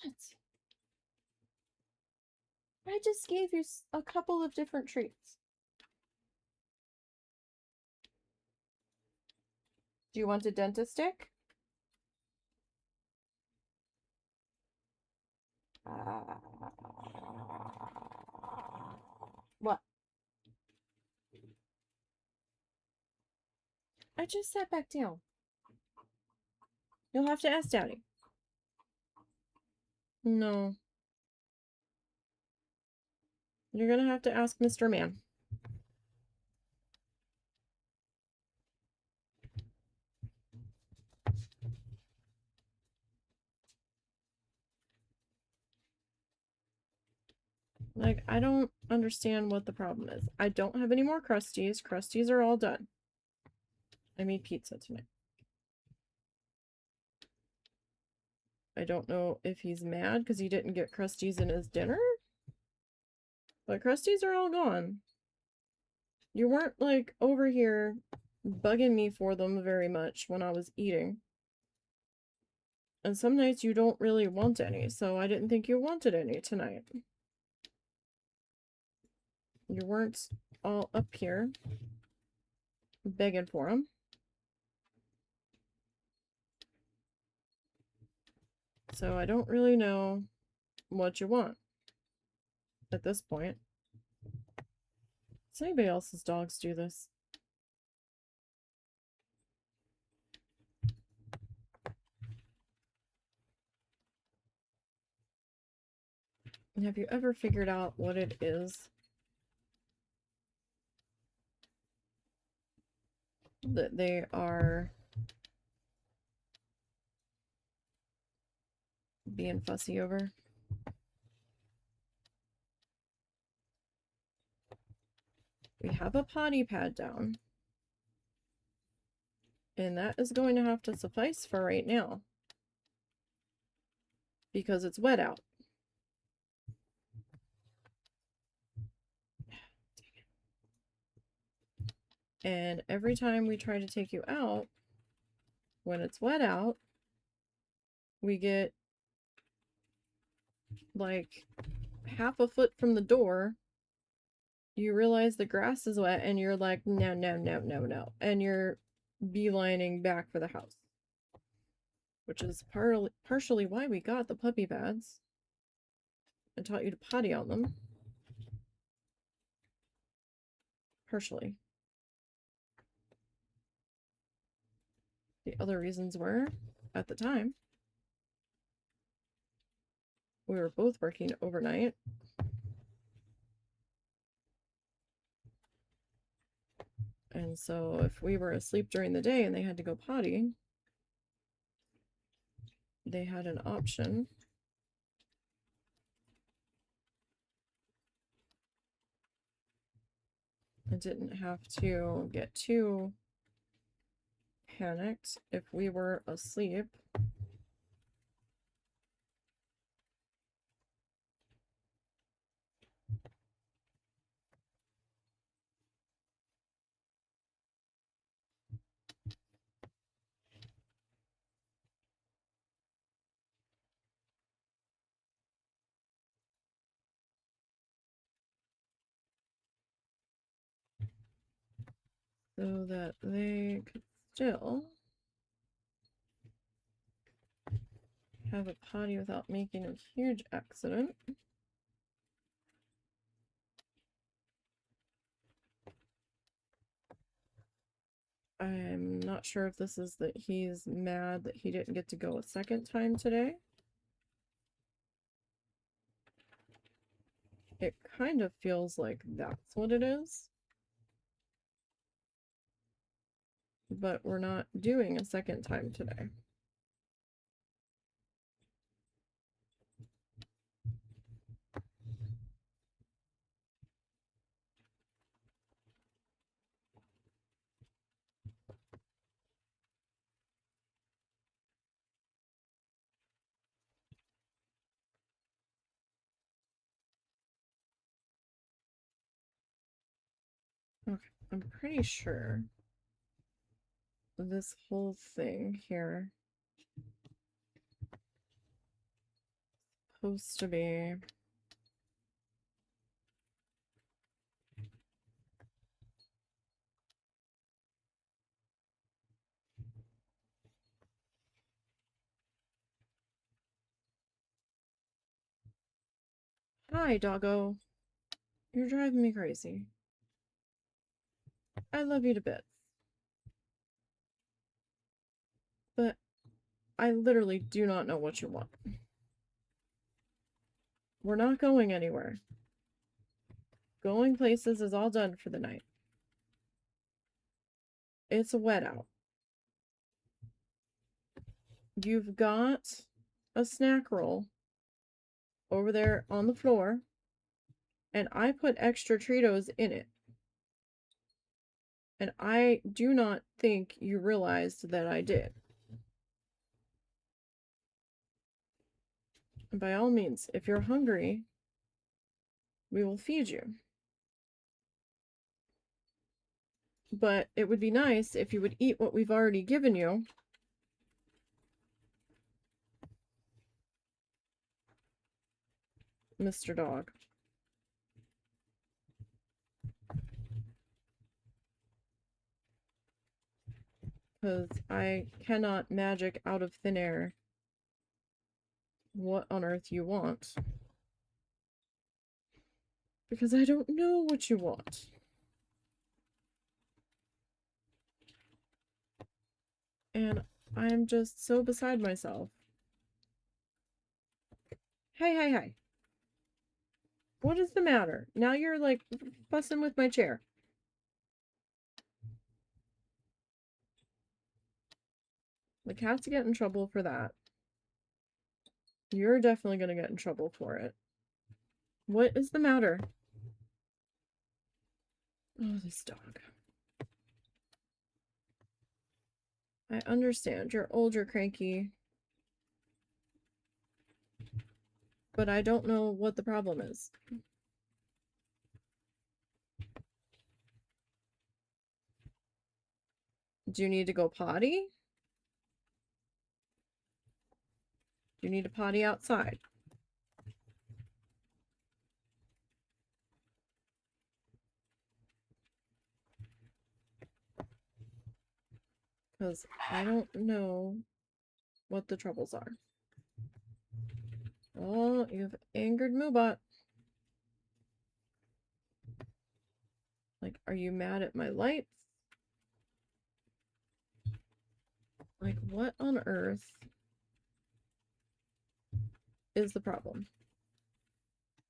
I just gave you a couple of different treats. Do you want a dentist stick? What? I just sat back down. You'll have to ask Daddy. No. You're gonna have to ask Mr. Man. Like, I don't understand what the problem is. I don't have any more Krusties. Krusties are all done. I made pizza tonight. I don't know if he's mad because he didn't get Krusties in his dinner. But Krusties are all gone. You weren't, like, over here bugging me for them very much when I was eating. And some nights you don't really want any, so I didn't think you wanted any tonight. You weren't all up here begging for them. So I don't really know what you want at this point. Does anybody else's dogs do this? Have you ever figured out what it is that they are being fussy over? We have a potty pad down, and that is going to have to suffice for right now because it's wet out. And every time we try to take you out, when it's wet out, we get like half a foot from the door. You realize the grass is wet and you're like, no, no, no, no, no. And you're beelining back for the house. Which is partially why we got the puppy pads and taught you to potty on them. Partially. The other reasons were, at the time, we were both working overnight. And so if we were asleep during the day and they had to go potty, they had an option. I didn't have to get too panicked if we were asleep. So that they could still have a potty without making a huge accident. I'm not sure if this is that he's mad that he didn't get to go a second time today. It kind of feels like that's what it is. But we're not doing a second time today. Okay, I'm pretty sure this whole thing here is supposed to be hi, doggo. You're driving me crazy. I love you to bits. But I literally do not know what you want. We're not going anywhere. Going places is all done for the night. It's wet out. You've got a snack roll over there on the floor, and I put extra Cheetos in it. And I do not think you realized that I did. And by all means, if you're hungry, we will feed you. But it would be nice if you would eat what we've already given you. Mr. Dog. Because I cannot magic out of thin air what on earth you want. Because I don't know what you want. And I'm just so beside myself. Hey. What is the matter? Now you're like fussing with my chair. The cat's get in trouble for that. You're definitely gonna get in trouble for it. What is the matter? Oh, this dog. I understand. You're old, you're cranky. But I don't know what the problem is. Do you need to go potty? Do you need to potty outside? Because I don't know what the troubles are. Oh, you've angered Moobot. Like, are you mad at my lights? Like, what on earth is the problem?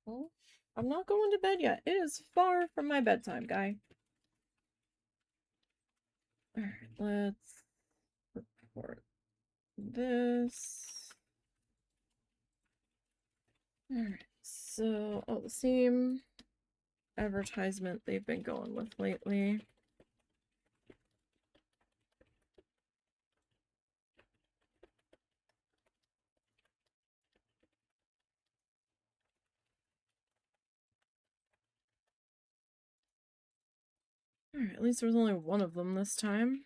Well, I'm not going to bed yet. It is far from my bedtime, guy. Alright, let's report this. Alright, so, oh, the same advertisement they've been going with lately. Alright, at least there was only one of them this time.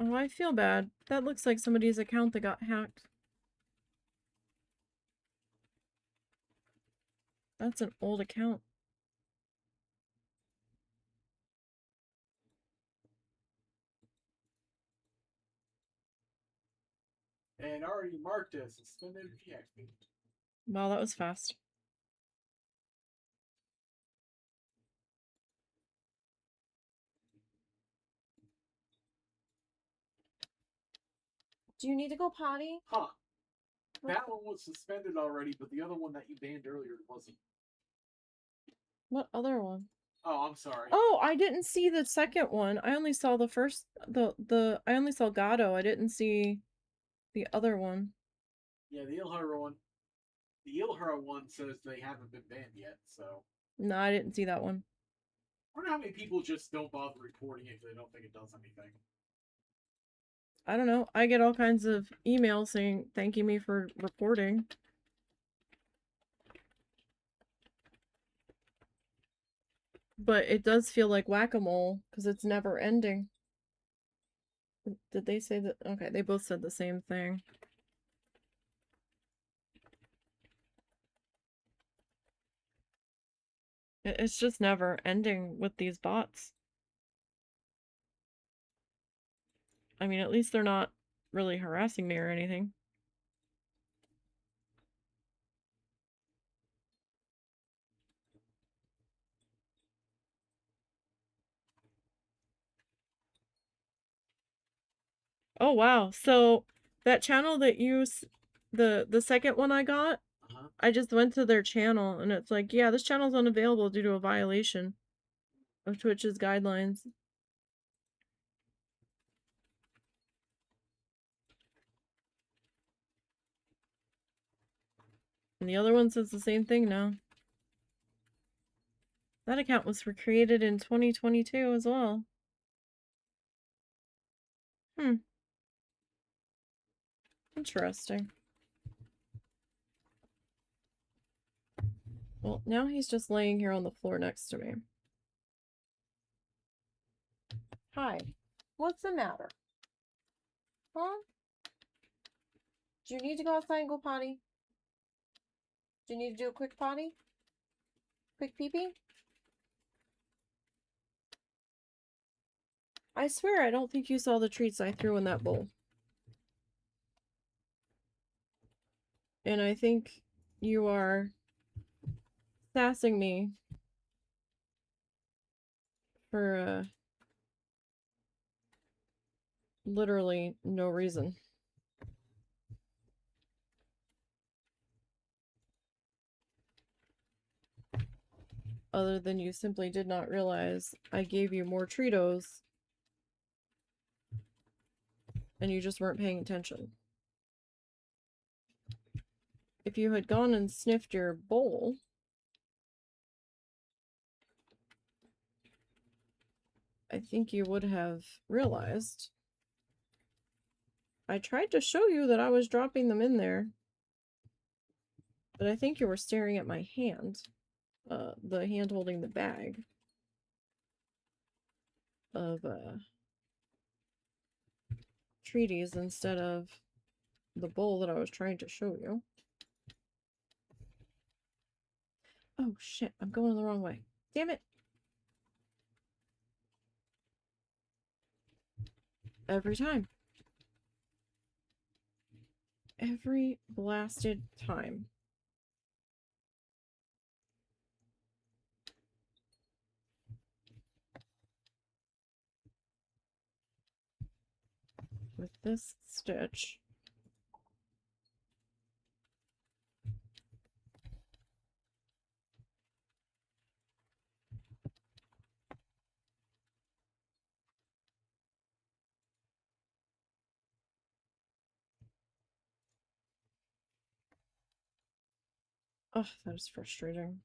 Oh, I feel bad. That looks like somebody's account that got hacked. That's an old account. And already marked as suspended or deactivated. Wow, that was fast. Do you need to go potty? Huh. That one was suspended already, but the other one that you banned earlier wasn't. What other one? Oh, I'm sorry. Oh, I didn't see the second one. I only saw the first I only saw Gato. I didn't see the other one. Yeah, the Ilhara one. The Ilhara one says they haven't been banned yet, so. No, I didn't see that one. I wonder how many people just don't bother reporting it if they don't think it does anything. I don't know. I get all kinds of emails saying thanking me for reporting. But it does feel like whack-a-mole because it's never ending. Did they say that? Okay, they both said the same thing. It's just never ending with these bots. I mean, at least they're not really harassing me or anything. Oh wow. So that channel that you the second one I got, I just went to their channel and it's like, yeah, this channel's unavailable due to a violation of Twitch's guidelines. And the other one says the same thing now. That account was created in 2022 as well. Interesting. Well, now he's just laying here on the floor next to me. Hi. What's the matter? Huh? Do you need to go outside and go potty? Do you need to do a quick potty? Quick pee-pee? I swear I don't think you saw the treats I threw in that bowl. And I think you are sassing me for literally no reason. Other than you simply did not realize I gave you more Treatos and you just weren't paying attention. If you had gone and sniffed your bowl, I think you would have realized. I tried to show you that I was dropping them in there, but I think you were staring at my hand. The hand holding the bag of treaties instead of the bowl that I was trying to show you. Oh shit, I'm going the wrong way. Damn it! Every time. Every blasted time. With this stitch. Oh, that is frustrating.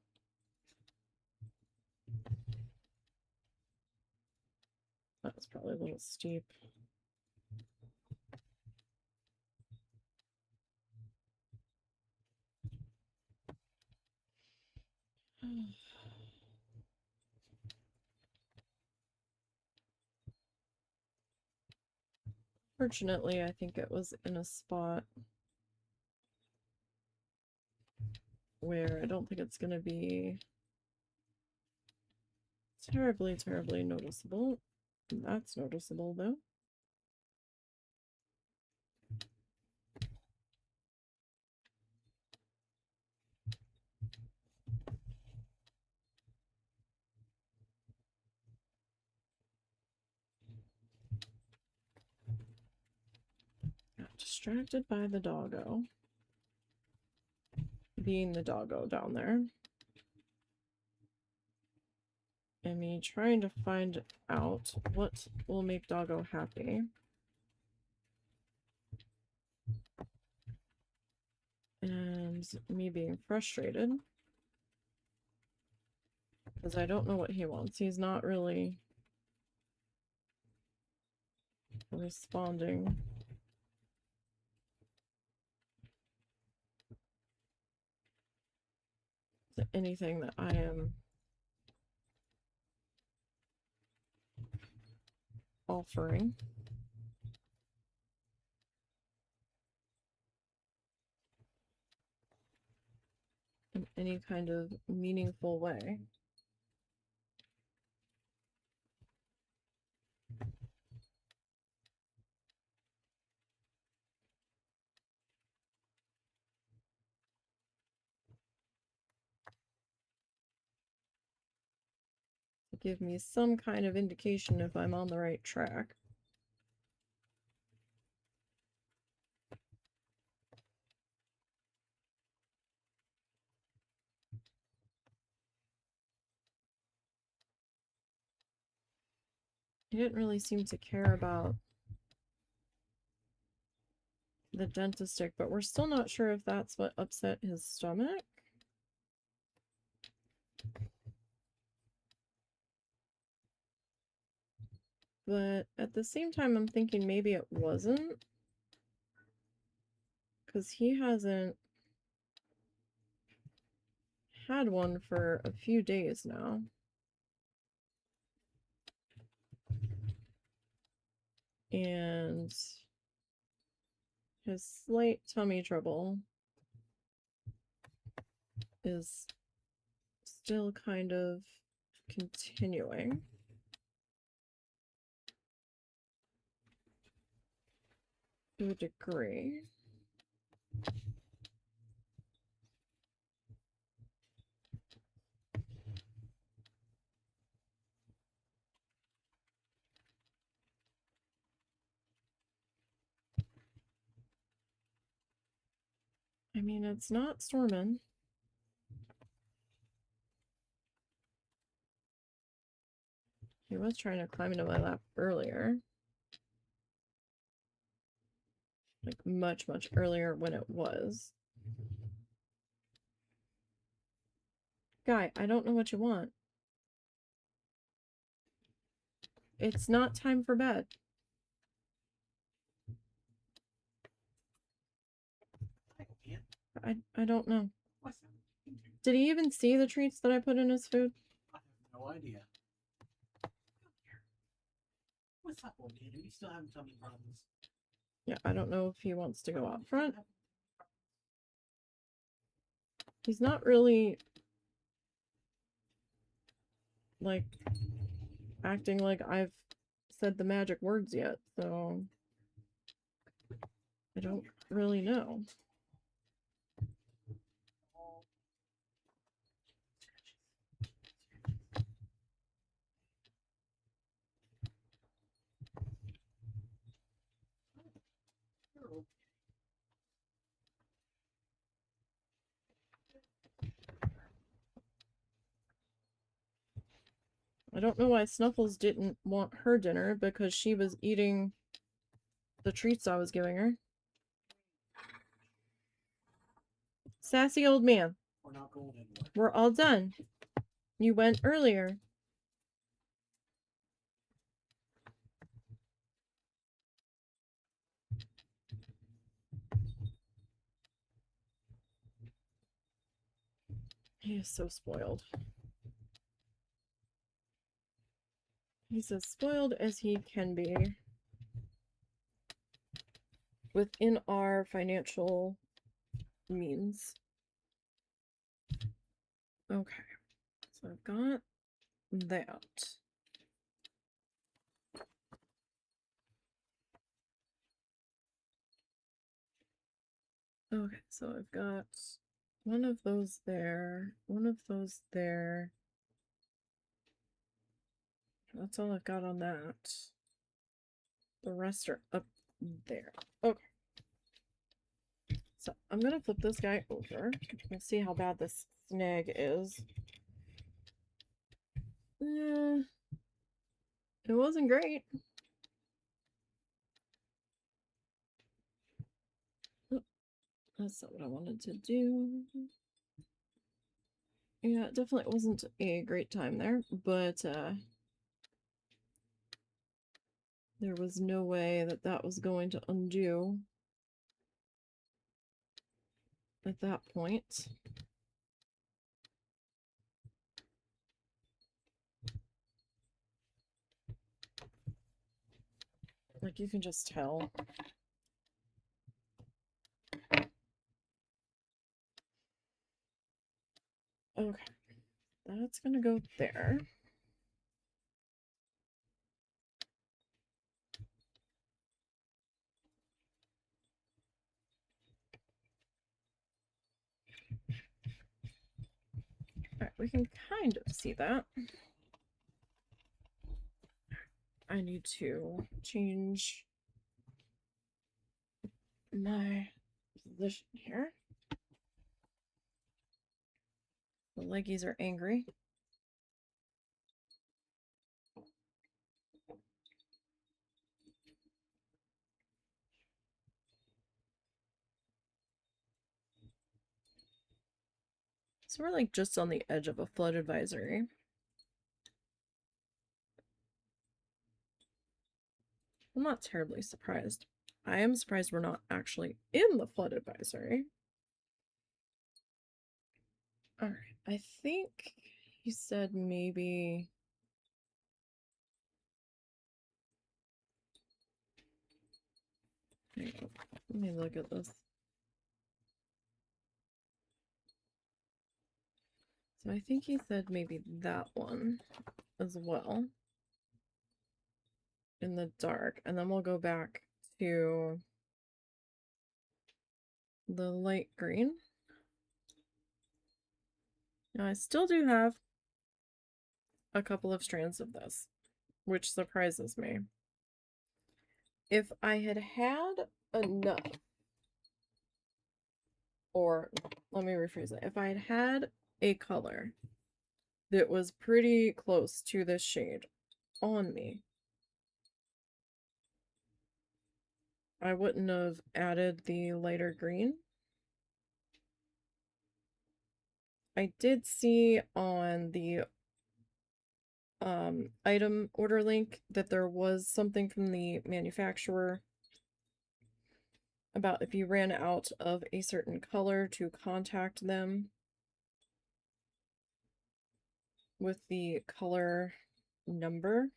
That was probably a little steep. Fortunately, I think it was in a spot where I don't think it's going to be terribly, terribly noticeable. That's noticeable, though. Got distracted by the doggo. Being the doggo down there. And me trying to find out what will make doggo happy. And me being frustrated. Because I don't know what he wants. He's not really responding to anything that I am offering in any kind of meaningful way. To give me some kind of indication if I'm on the right track. He didn't really seem to care about the dentist, but we're still not sure if that's what upset his stomach. But at the same time, I'm thinking maybe it wasn't. Because he hasn't had one for a few days now. And his slight tummy trouble is still kind of continuing. To a degree. I mean, it's not storming. He was trying to climb into my lap earlier. Like, much, much earlier when it was. Guy, I don't know what you want. It's not time for bed. I don't know. Did he even see the treats that I put in his food? I have no idea. What's up, old man? Are you still having tummy problems? Yeah, I don't know if he wants to go out front. He's not really, like, acting like I've said the magic words yet, so I don't really know. I don't know why Snuffles didn't want her dinner, because she was eating the treats I was giving her. Sassy old man. We're not going anywhere. We're all done. You went earlier. He is so spoiled. He's as spoiled as he can be within our financial means. Okay, so I've got that. Okay, so I've got one of those there, one of those there. That's all I've got on that. The rest are up there. Okay. So I'm gonna flip this guy over. We'll see how bad this snag is. It wasn't great. Oh, that's not what I wanted to do. Yeah, it definitely wasn't a great time there, but there was no way that that was going to undo at that point. Like, you can just tell. Okay, that's gonna go there. Alright, we can kind of see that. I need to change my position here. The leggies are angry. So we're like just on the edge of a flood advisory. I'm not terribly surprised. I am surprised we're not actually in the flood advisory. Alright. I think he said maybe... Let me look at this. So I think he said maybe that one as well. In the dark. And then we'll go back to the light green. Now I still do have a couple of strands of this, which surprises me. If I had had enough, or let me rephrase it, if I had had a color that was pretty close to this shade on me, I wouldn't have added the lighter green. I did see on the item order link that there was something from the manufacturer about if you ran out of a certain color to contact them with the color number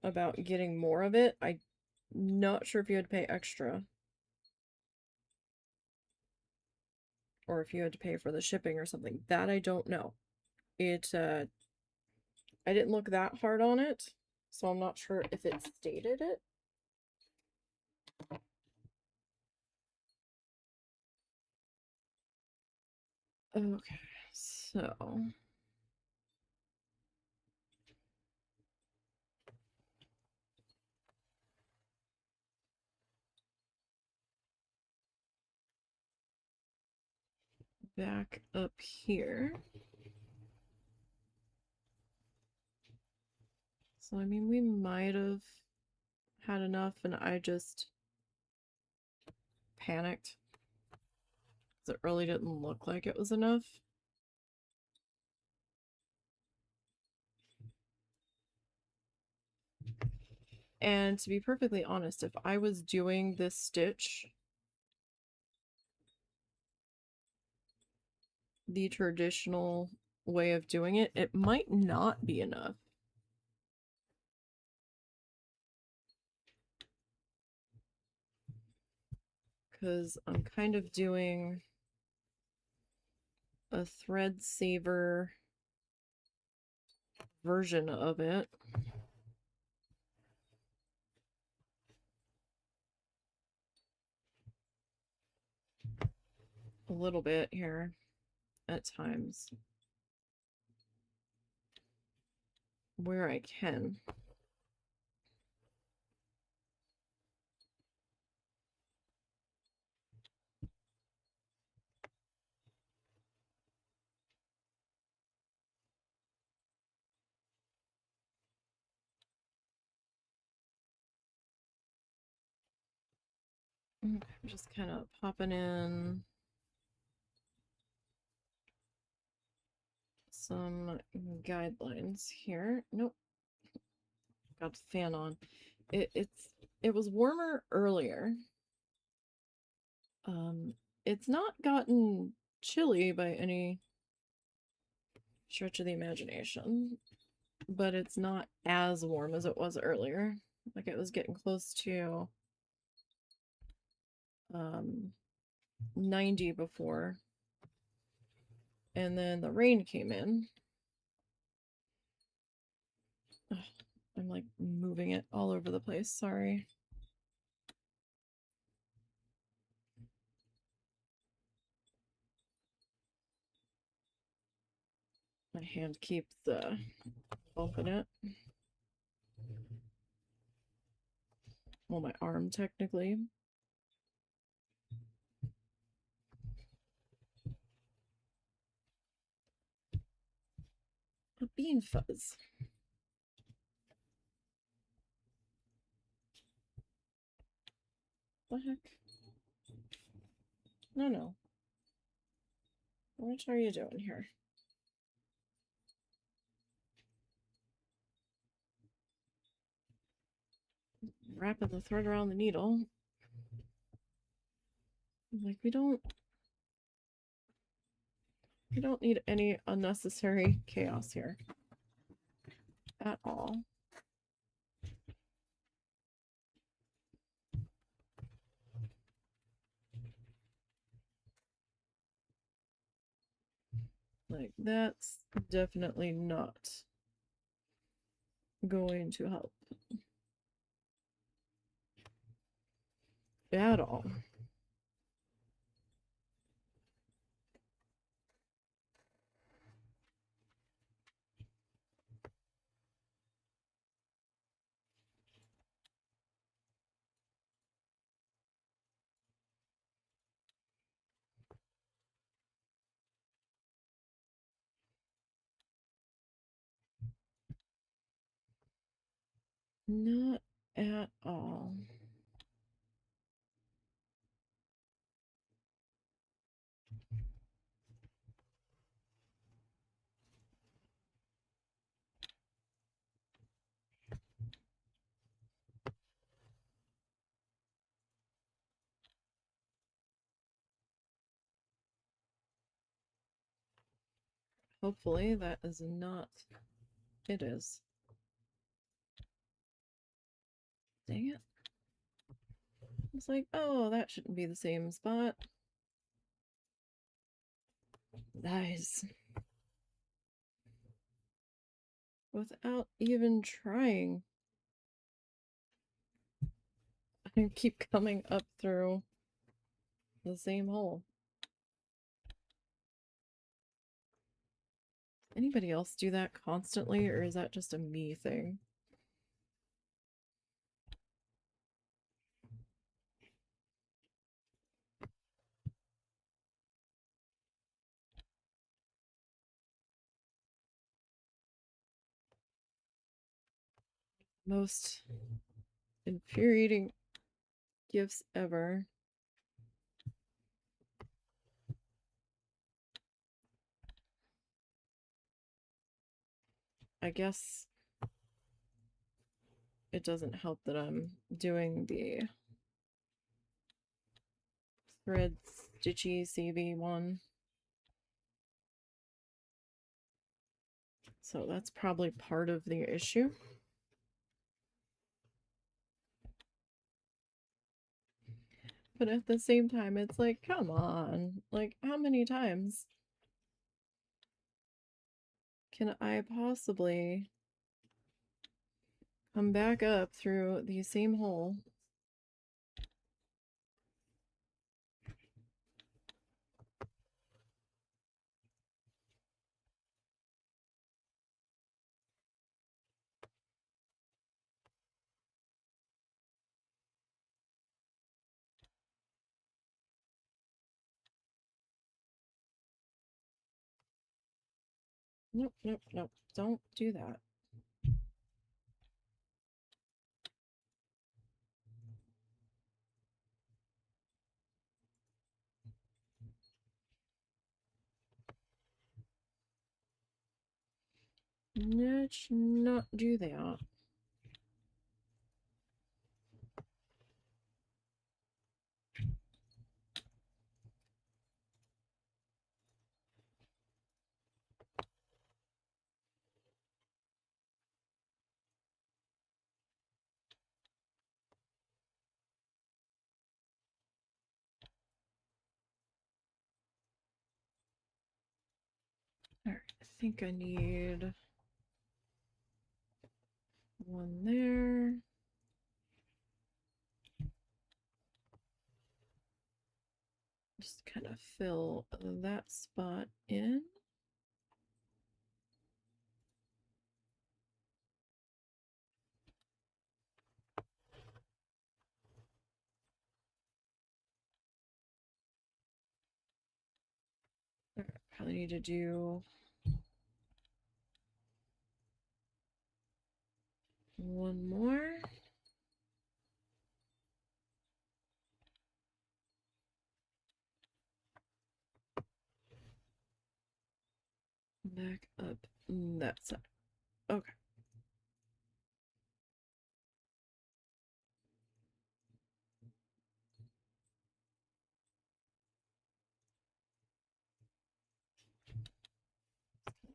about getting more of it. I'm not sure if you had to pay extra or if you had to pay for the shipping or something. That I don't know. I didn't look that hard on it, so I'm not sure if it stated it. Okay, so back up here. So I mean, we might have had enough and I just panicked because it really didn't look like it was enough. And to be perfectly honest, if I was doing this stitch the traditional way of doing it, it might not be enough. Because I'm kind of doing a thread saver version of it. A little bit here at times where I can. I'm just kind of popping in some guidelines here. Nope. Got the fan on. It was warmer earlier. It's not gotten chilly by any stretch of the imagination, but it's not as warm as it was earlier. Like it was getting close to 90 before. And then the rain came in. Ugh, I'm like moving it all over the place, sorry. My hand keeps bumping it. Well, my arm technically. A bean fuzz. What the heck? No. What are you doing here? Wrapping the thread around the needle. Like, we don't We don't need any unnecessary chaos here at all. Like, that's definitely not going to help at all. Not at all. Hopefully that is not. It is. Dang it. It's like, oh, that shouldn't be the same spot. Nice. Without even trying. I keep coming up through the same hole. Anybody else do that constantly, or is that just a me thing? Most infuriating gifts ever. I guess it doesn't help that I'm doing the thread stitchy CV one. So that's probably part of the issue. But at the same time, it's like, come on. Like, how many times can I possibly come back up through the same hole? Nope, nope, nope. Don't do that. Let's not do that. Alright, I think I need one there. Just kind of fill that spot in. Probably need to do one more. Back up that side. Okay.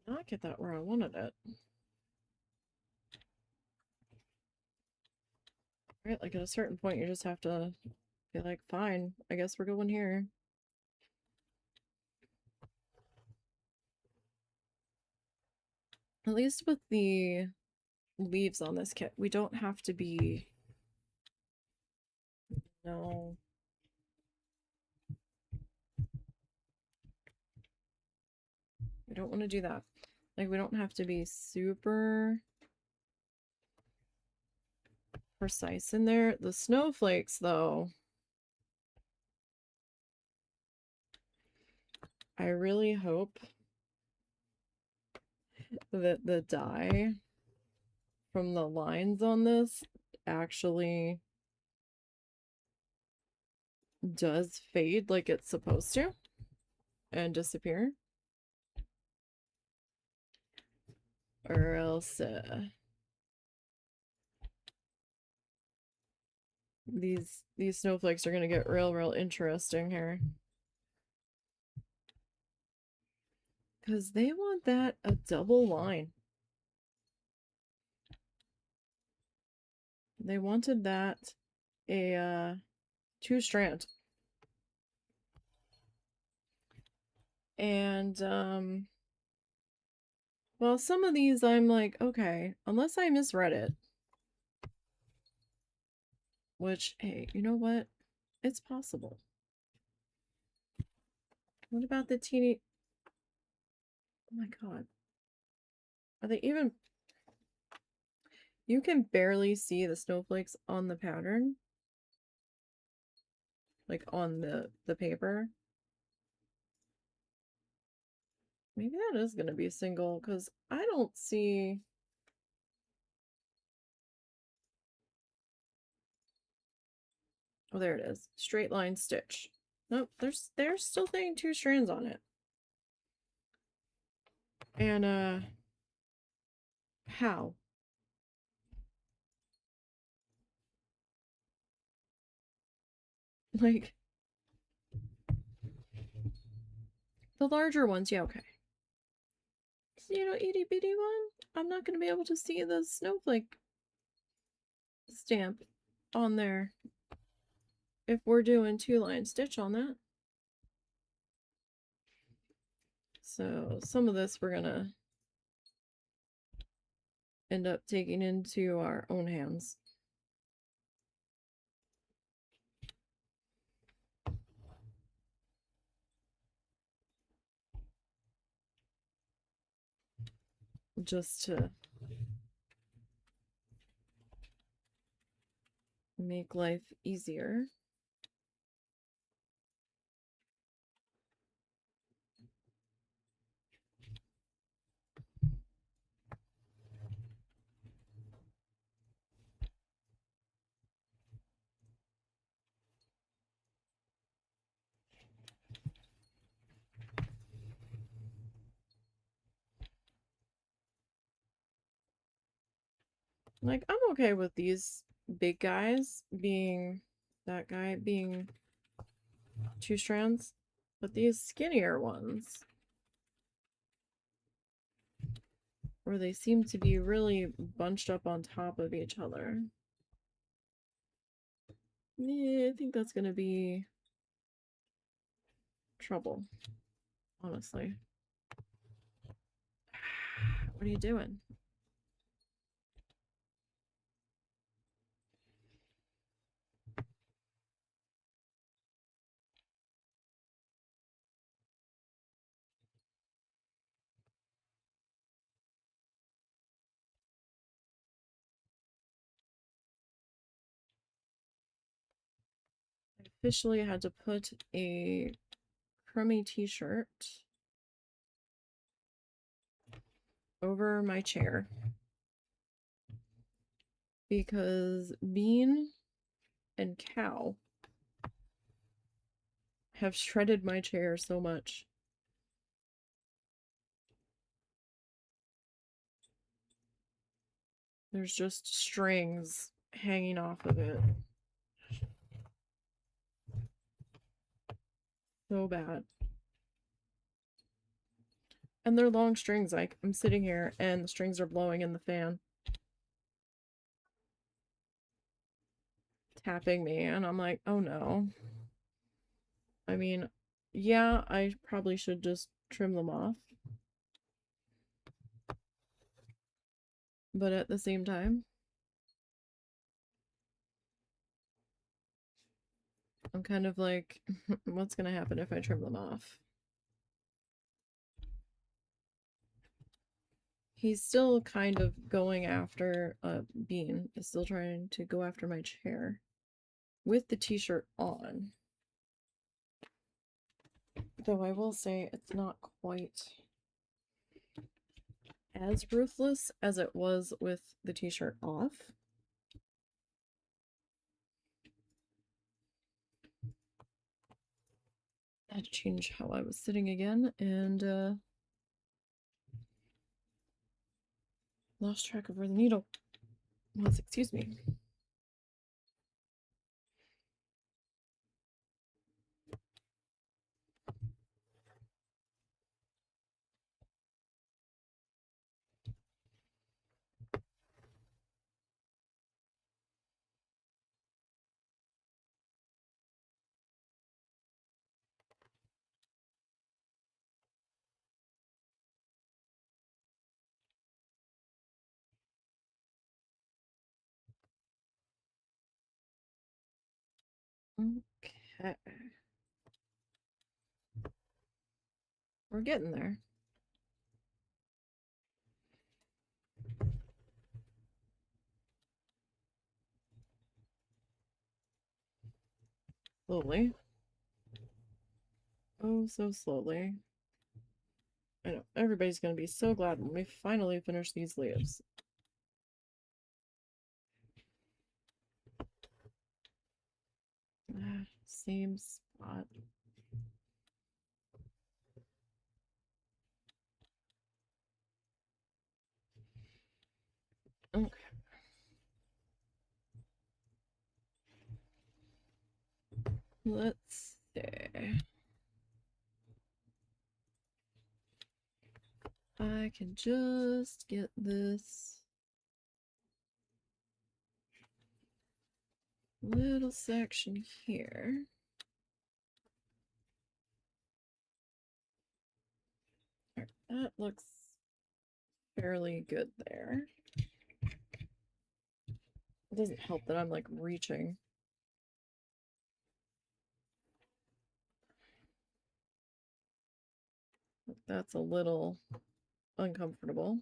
not get that where I wanted it. Right, like at a certain point you just have to be like, fine, I guess we're going here. At least with the leaves on this kit, we don't have to be... No. We don't want to do that. Like, we don't have to be super precise in there. The snowflakes, though, I really hope that the dye from the lines on this actually does fade like it's supposed to and disappear. Or else these snowflakes are gonna get real interesting here. Because they want that a double line. They wanted that a 2-strand. And well, some of these I'm like, okay, unless I misread it. Which, hey, you know what? It's possible. What about the teeny... Oh my god. Are they even... You can barely see the snowflakes on the pattern. Like on the paper. Maybe that is going to be single, because I don't see... Oh, there it is. Straight line stitch. Nope, they're still saying 2 strands on it. And, how? Like, the larger ones, yeah, okay. You know, itty bitty one, I'm not going to be able to see the snowflake stamp on there if we're doing 2-line stitch on that. So some of this we're going to end up taking into our own hands. Just to make life easier. Like, I'm okay with these big guys being, that guy being 2 strands, but these skinnier ones, where they seem to be really bunched up on top of each other. Yeah, I think that's gonna be trouble, honestly. What are you doing? I officially had to put a crummy t-shirt over my chair because Bean and Cow have shredded my chair so much. There's just strings hanging off of it. So bad. And they're long strings. Like, I'm sitting here and the strings are blowing in the fan. Tapping me, and I'm like, oh no. I mean, yeah, I probably should just trim them off. But at the same time, I'm kind of like, what's gonna happen if I trim them off? He's still kind of going after, Bean is still trying to go after my chair with the t-shirt on. Though I will say it's not quite as ruthless as it was with the t-shirt off. I had to change how I was sitting again, and lost track of where the needle was, excuse me. Okay. We're getting there. Slowly. Oh, so slowly. I know, everybody's gonna be so glad when we finally finish these leaves. Same spot. Okay. Let's see. I can just get this little section here. Right, that looks fairly good there. It doesn't help that I'm like reaching. That's a little uncomfortable.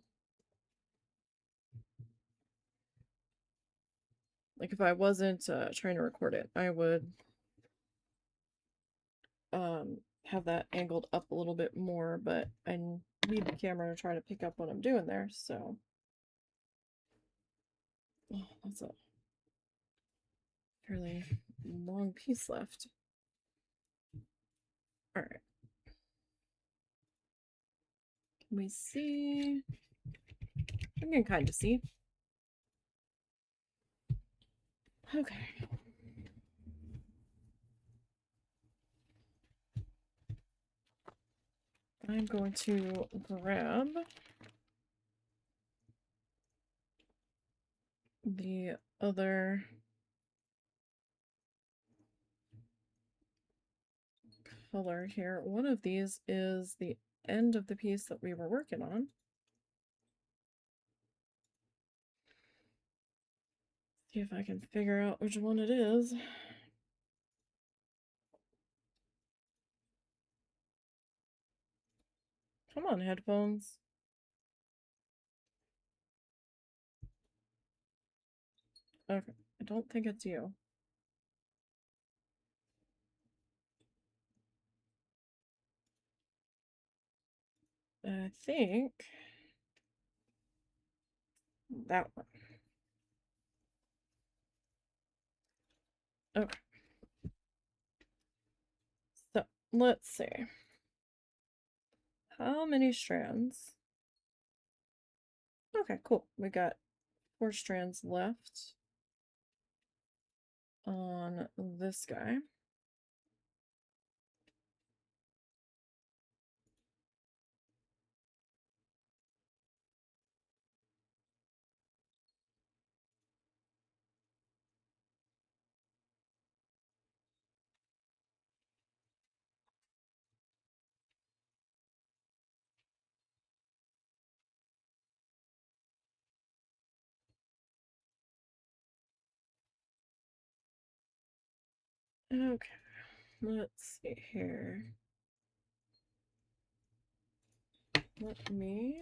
Like if I wasn't trying to record it, I would have that angled up a little bit more, but I need the camera to try to pick up what I'm doing there, so. Oh, that's a fairly long piece left. All right. Can we see? I can kind of see. Okay. I'm going to grab the other color here. One of these is the end of the piece that we were working on. See if I can figure out which one it is. Come on, headphones. Okay, I don't think it's you. I think that one. Okay. So, let's see. How many strands? Okay, cool. We got 4 strands left on this guy. Okay, let's see here. Let me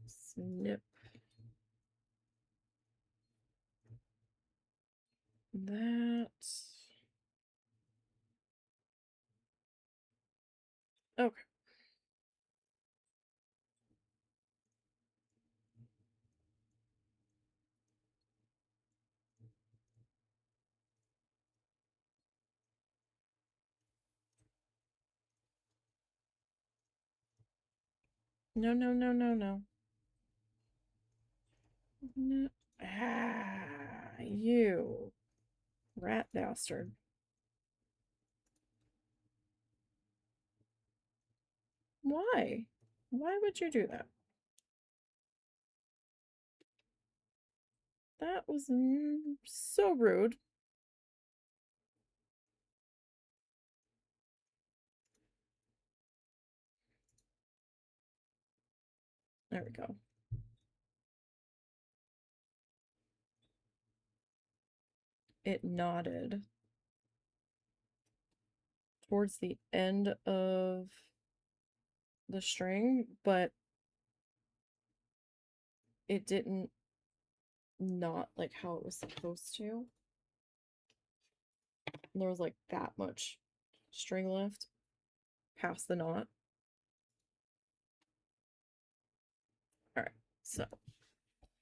snip that. Okay. No, no, no, no, no. No. Ah, you rat bastard. Why? Why would you do that? That was so rude. There we go. It nodded towards the end of the string, but it didn't knot like how it was supposed to. And there was like that much string left past the knot. All right, so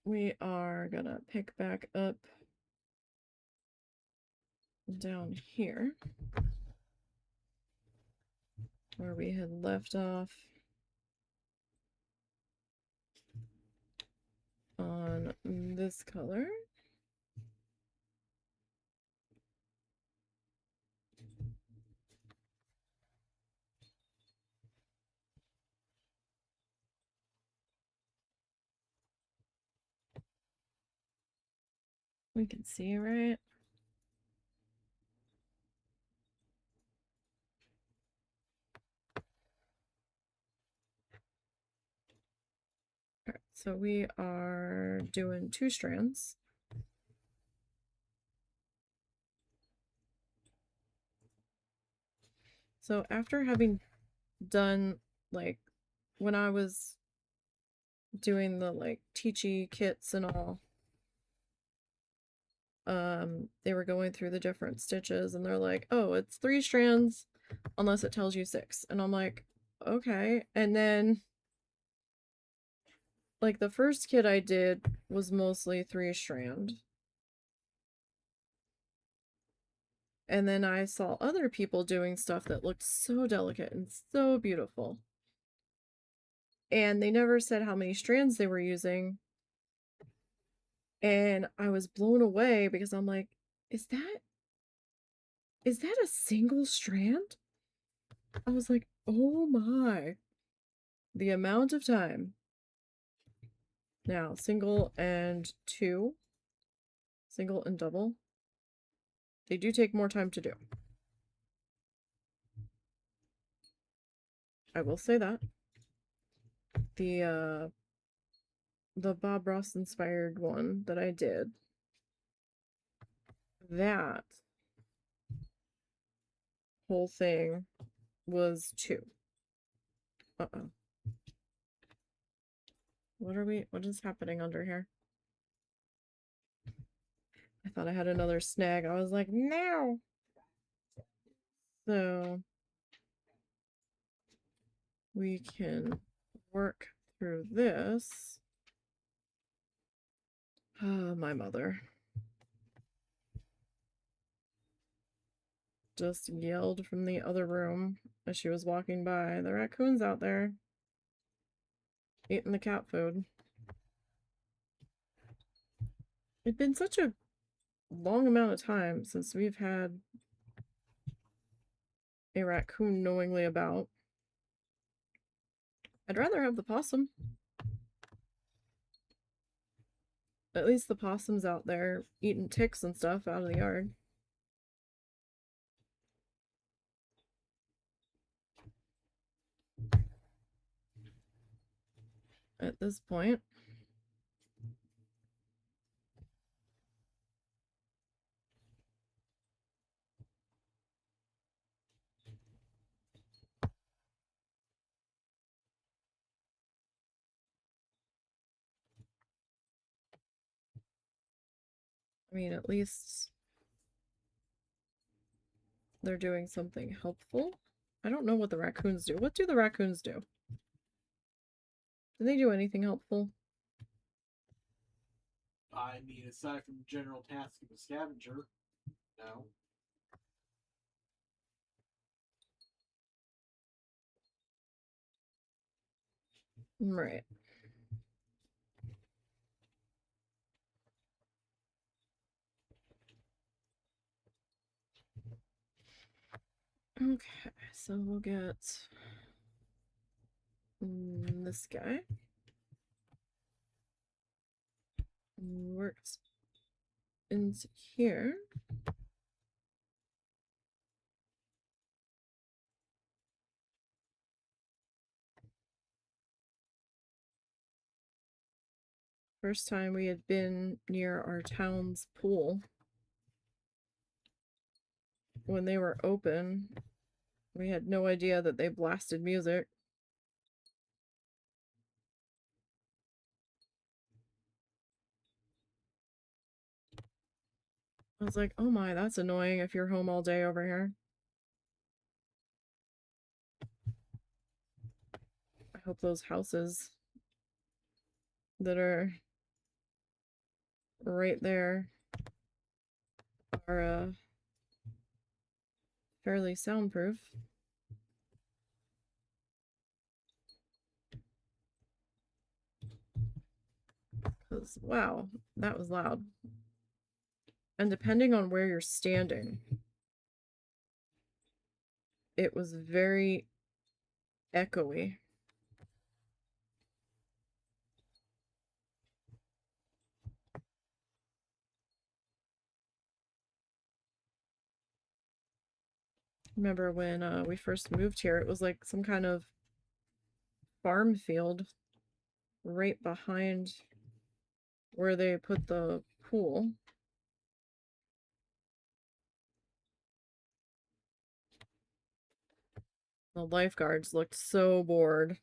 we are gonna pick back up down here where we had left off on this color. We can see, right? All right, so we are doing 2 strands. So after having done, like, when I was doing the, like, teachy kits and all, they were going through the different stitches and they're like, oh, it's 3 strands unless it tells you 6. And I'm like, okay. And then, like, the first kit I did was mostly 3 strand. And then I saw other people doing stuff that looked so delicate and so beautiful. And they never said how many strands they were using. And I was blown away because I'm like, is that a single strand? I was like, oh my. The amount of time. Now, single and double, they do take more time to do. I will say that. The Bob Ross inspired one that I did, that whole thing was 2. Uh-oh. What is happening under here? I thought I had another snag. I was like, no. So we can work through this. Oh, my mother just yelled from the other room as she was walking by. The raccoon's out there eating the cat food. It's been such a long amount of time since we've had a raccoon knowingly about. I'd rather have the possum. At least the possum's out there eating ticks and stuff out of the yard. At this point. I mean, at least they're doing something helpful. I don't know what the raccoons do. What do the raccoons do? Do they do anything helpful? I mean, aside from the general task of a scavenger, no. Right. Okay, so we'll get this guy. Works into here. First time we had been near our town's pool. When they were open, we had no idea that they blasted music. I was like, oh my, that's annoying if you're home all day over here. I hope those houses that are right there are fairly soundproof. Because, wow, that was loud. And depending on where you're standing, it was very echoey. Remember when we first moved here, it was like some kind of farm field right behind where they put the pool. The lifeguards looked so bored.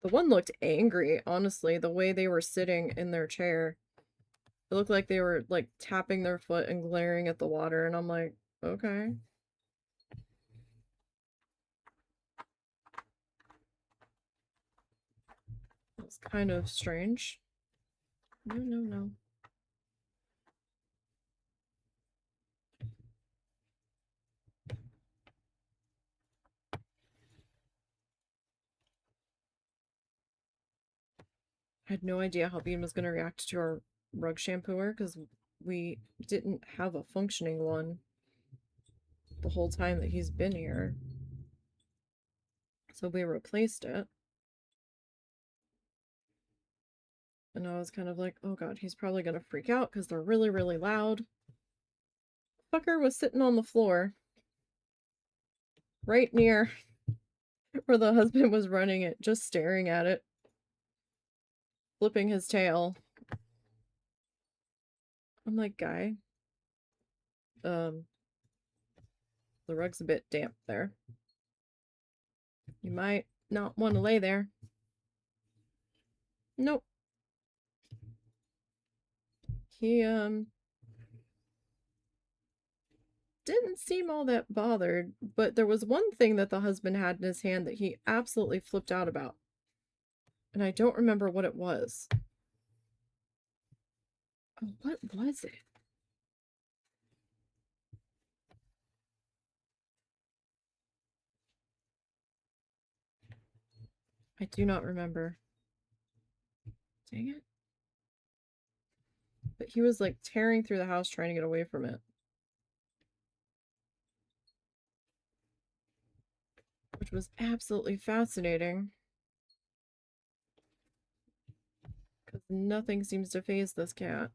The one looked angry, honestly, the way they were sitting in their chair. It looked like they were like tapping their foot and glaring at the water, and I'm like, okay. It's kind of strange. No, no, no. I had no idea how Bean was going to react to our rug shampooer because we didn't have a functioning one the whole time that he's been here. So we replaced it. And I was kind of like, oh god, he's probably going to freak out because they're really, really loud. Fucker was sitting on the floor right near where the husband was running it, just staring at it, flipping his tail. I'm like, guy, the rug's a bit damp there. You might not want to lay there. Nope. He, didn't seem all that bothered, but there was one thing that the husband had in his hand that he absolutely flipped out about. And I don't remember what it was. Oh, what was it? I do not remember. Dang it. But he was like tearing through the house trying to get away from it. Which was absolutely fascinating. Because nothing seems to faze this cat.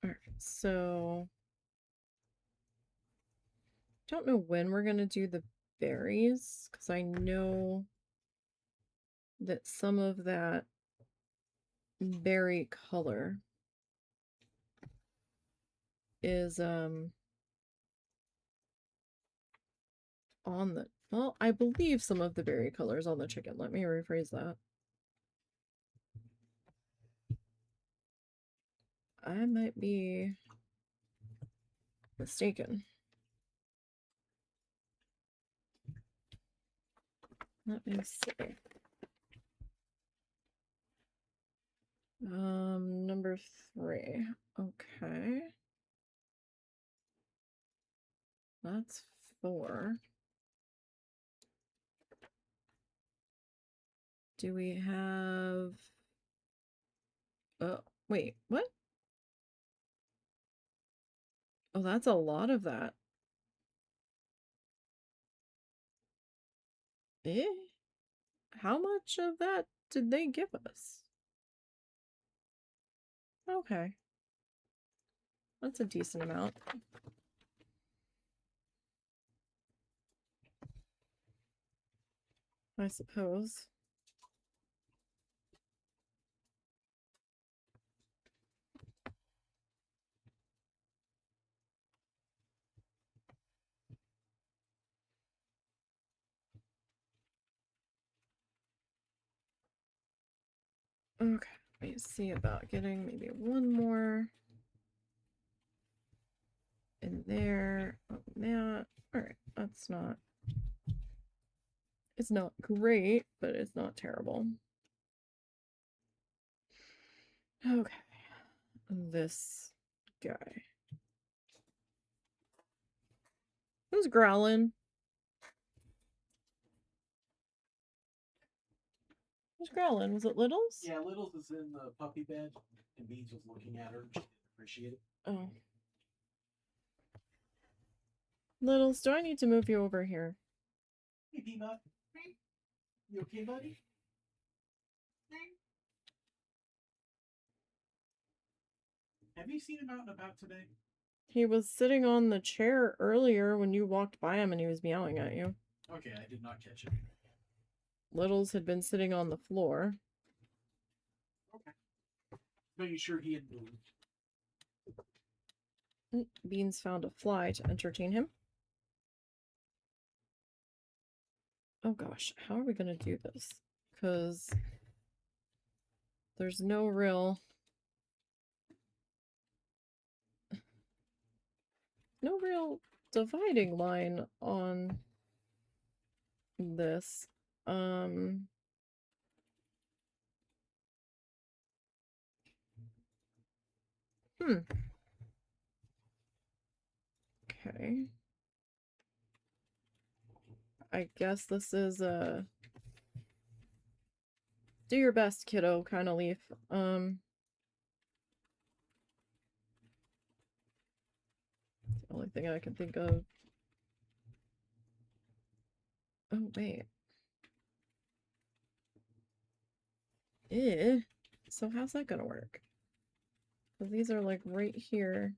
Alright, so Don't know when we're gonna do the berries, because I know that some of that berry color is on the, well, I believe some of the berry color is on the chicken. Let me rephrase that. I might be mistaken. Let me see. Number 3. Okay. That's 4. Do we have... Oh, wait, what? Oh, that's a lot of that. Eh? How much of that did they give us? Okay. That's a decent amount. I suppose. Okay, let me see about getting maybe one more in there on that. Alright, that's not... It's not great, but it's not terrible. Okay. This guy. Who's growling? Who's growling? Was it Littles? Yeah, Littles is in the puppy bed, and Beans was looking at her and she didn't appreciate it. Oh. Littles, do I need to move you over here? Hey, Peanut. You okay, buddy? Have you seen him out and about today? He was sitting on the chair earlier when you walked by him and he was meowing at you. Okay, I did not catch it. Littles had been sitting on the floor. Okay. Making sure he had moved. Beans found a fly to entertain him. Oh gosh, how are we gonna do this? Because there's no real dividing line on this. Okay. I guess this is a do your best, kiddo kind of leaf. The only thing I can think of. Oh wait. Eh. So how's that gonna work? Because these are like right here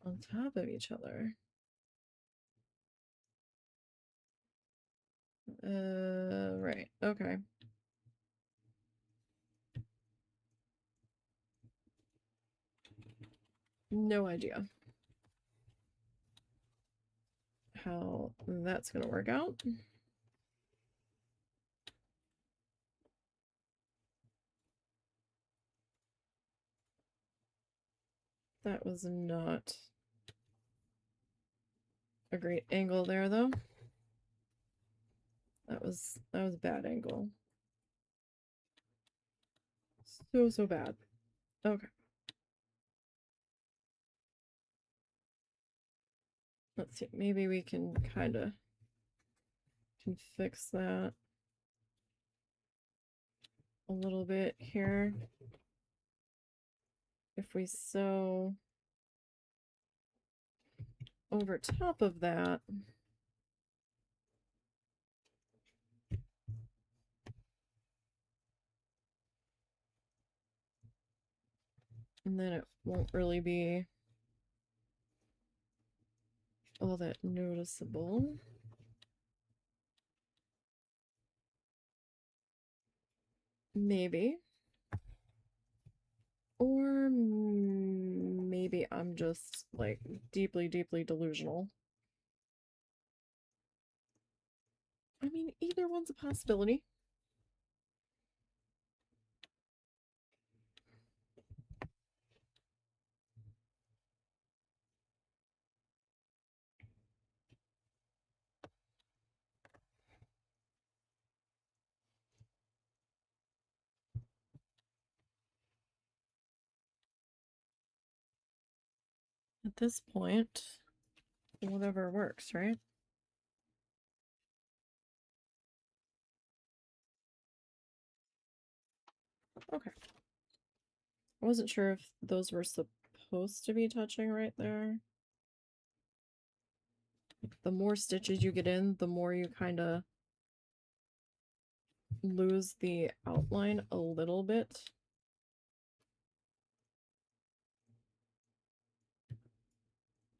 on top of each other. Right. Okay. No idea how that's gonna work out. That was not a great angle there, though. That was a bad angle. So bad. Okay. Let's see. Maybe we can fix that a little bit here. If we sew over top of that, and then it won't really be all that noticeable. Maybe. Or maybe I'm just like deeply, deeply delusional. I mean, either one's a possibility. At this point, whatever works, right? Okay. I wasn't sure if those were supposed to be touching right there. The more stitches you get in, the more you kind of lose the outline a little bit.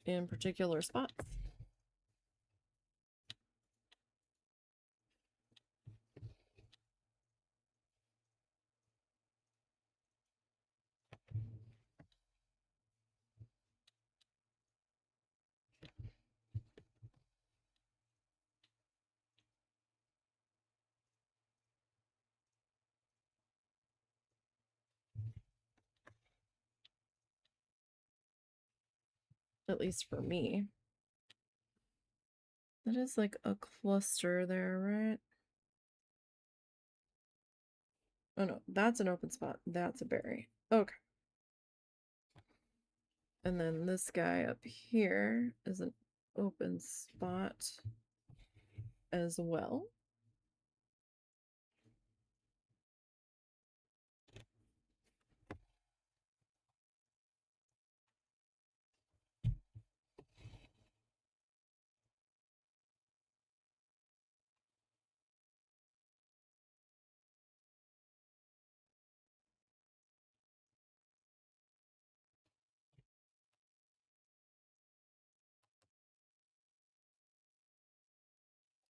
In particular spots. At least for me. That is like a cluster there, right? Oh no, that's an open spot. That's a berry. Okay. And then this guy up here is an open spot as well.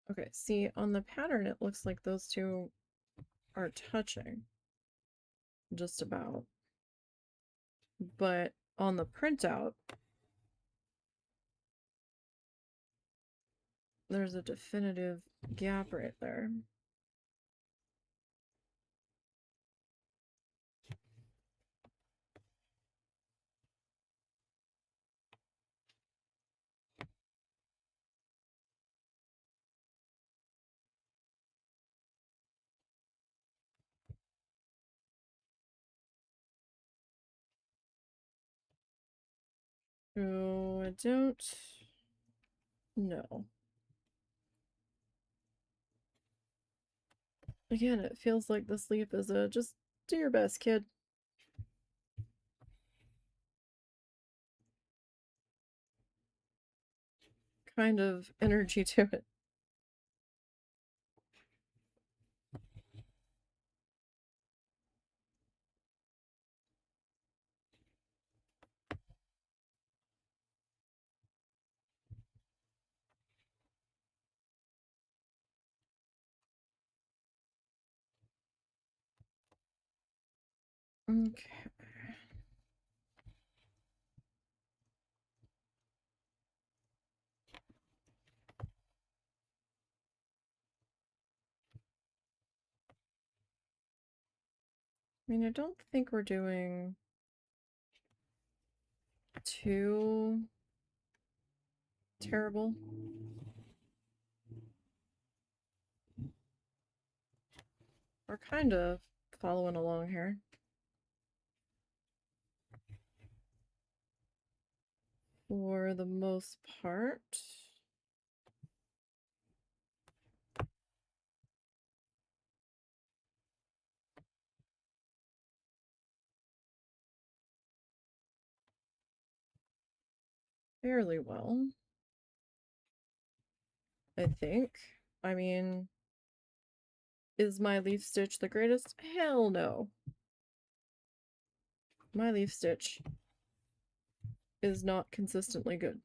Okay, see, on the pattern, it looks like those two are touching. Just about. But on the printout, there's a definitive gap right there. So I don't know. Again, it feels like this leaf is a just do your best, kid. Kind of energy to it. Okay. I mean, I don't think we're doing too terrible. We're kind of following along here. For the most part. Fairly well. I think. I mean, is my leaf stitch the greatest? Hell no. My leaf stitch is not consistently good.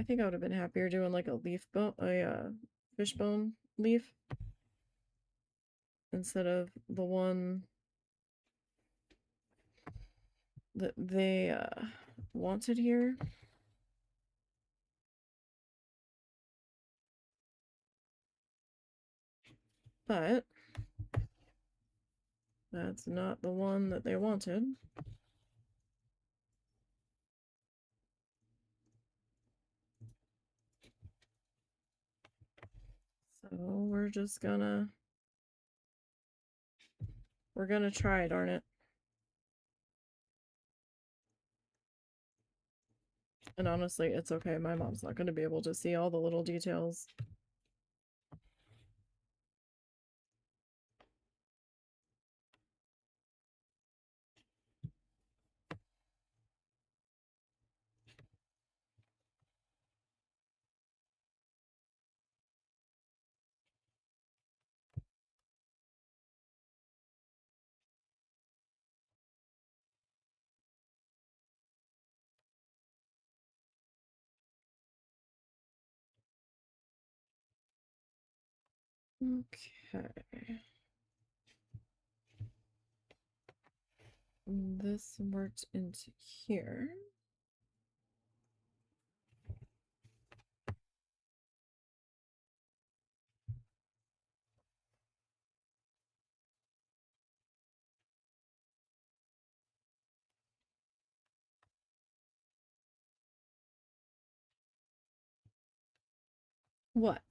I think I would have been happier doing like a leaf bone, a fishbone leaf instead of the one that they wanted here. But that's not the one that they wanted. So we're gonna try, darn it. And honestly, it's okay. My mom's not gonna be able to see all the little details. Okay. This worked into here. What?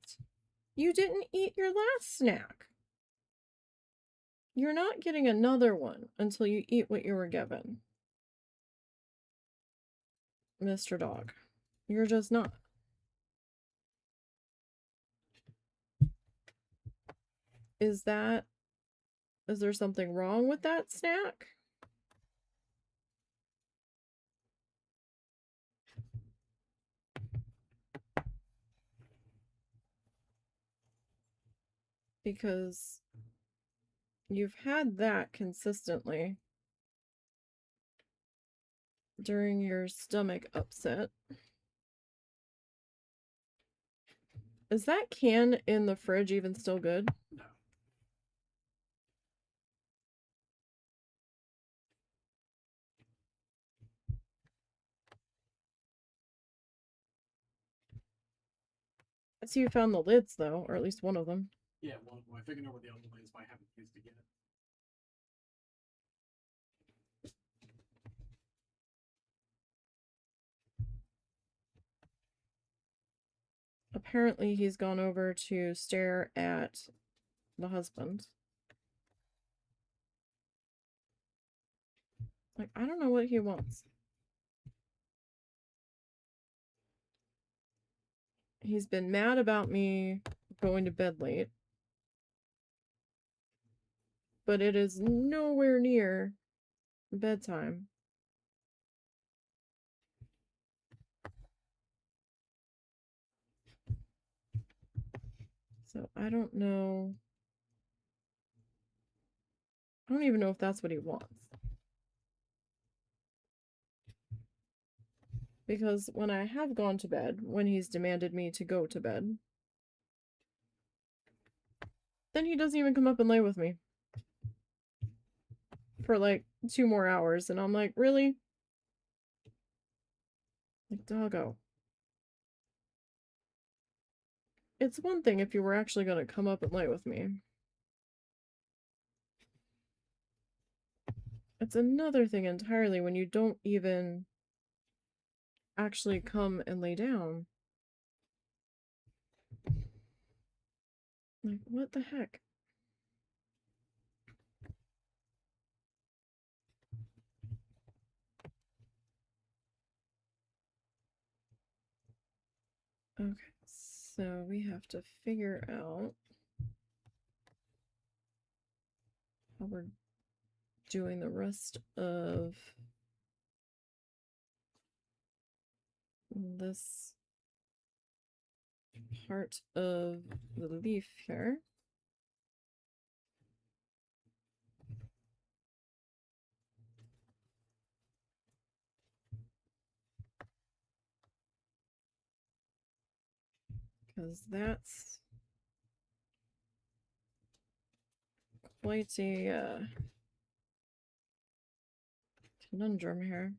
You didn't eat your last snack. You're not getting another one until you eat what you were given. Mr. Dog. You're just not. Is there something wrong with that snack? Because you've had that consistently during your stomach upset. Is that can in the fridge even still good? No. I see you found the lids though, or at least one of them. Yeah, one of them. I figured out where the other one is, but I haven't used it yet. Apparently he's gone over to stare at the husband. Like, I don't know what he wants. He's been mad about me going to bed late. But it is nowhere near bedtime. So I don't know. I don't even know if that's what he wants. Because when I have gone to bed, when he's demanded me to go to bed, then he doesn't even come up and lay with me for like 2 more hours. And I'm like, really? Like, doggo. It's one thing if you were actually going to come up and lay with me. It's another thing entirely when you don't even actually come and lay down. Like, what the heck? Okay, so we have to figure out how we're doing the rest of this part of the leaf here. because that's quite a conundrum here.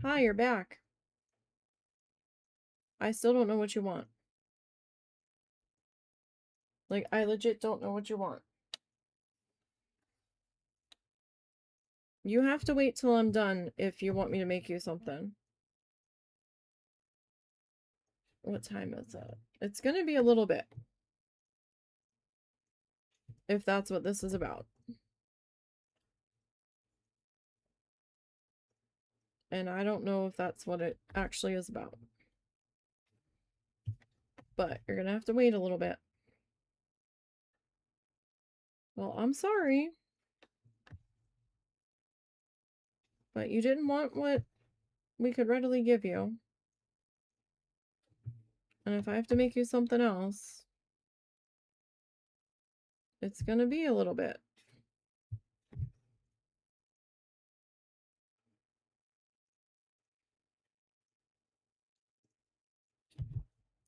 Hi, you're back. I still don't know what you want. Like, I legit don't know what you want. You have to wait till I'm done if you want me to make you something. What time is it? It's gonna be a little bit. If that's what this is about. And I don't know if that's what it actually is about. But you're gonna have to wait a little bit. Well, I'm sorry. But you didn't want what we could readily give you. And if I have to make you something else, it's gonna be a little bit.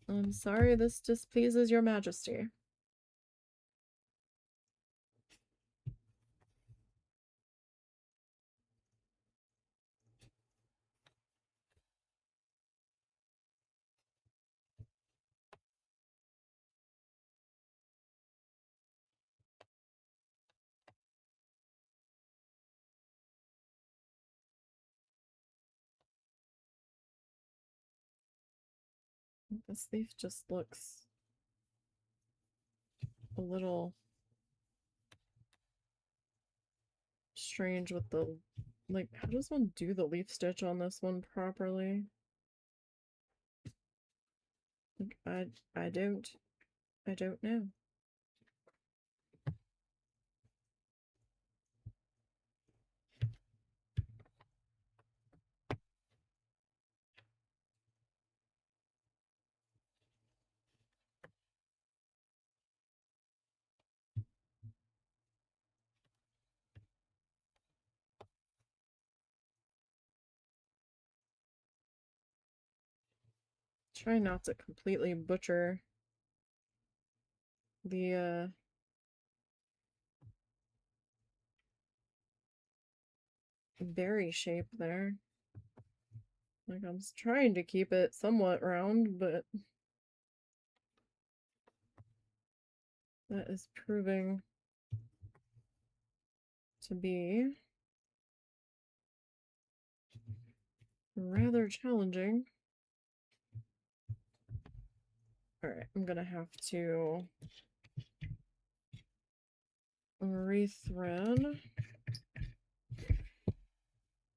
I'm sorry this displeases your majesty. This leaf just looks a little strange with the, like, how does one do the leaf stitch on this one properly? Like, I don't know. Try not to completely butcher the berry shape there. Like, I'm trying to keep it somewhat round, but that is proving to be rather challenging. Alright, I'm gonna have to rethread.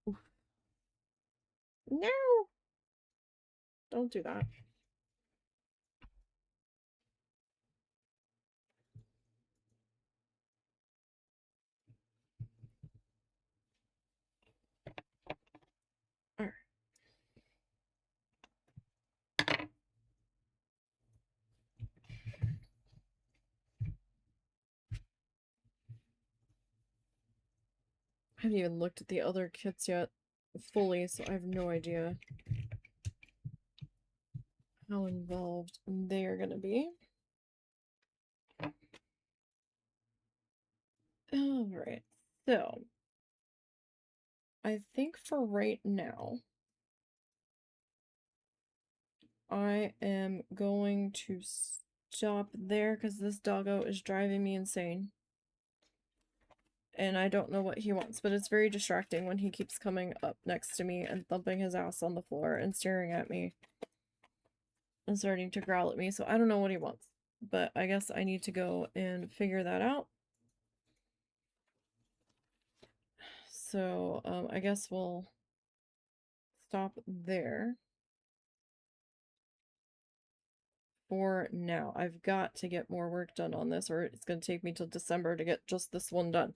Oof. No! Don't do that. Alright. I haven't even looked at the other kits yet fully, so I have no idea how involved they are gonna be. Alright, so I think for right now, I am going to stop there because this doggo is driving me insane. And I don't know what he wants, but it's very distracting when he keeps coming up next to me and thumping his ass on the floor and staring at me and starting to growl at me. So I don't know what he wants, but I guess I need to go and figure that out. So I guess we'll stop there for now. I've got to get more work done on this, or it's going to take me till December to get just this one done.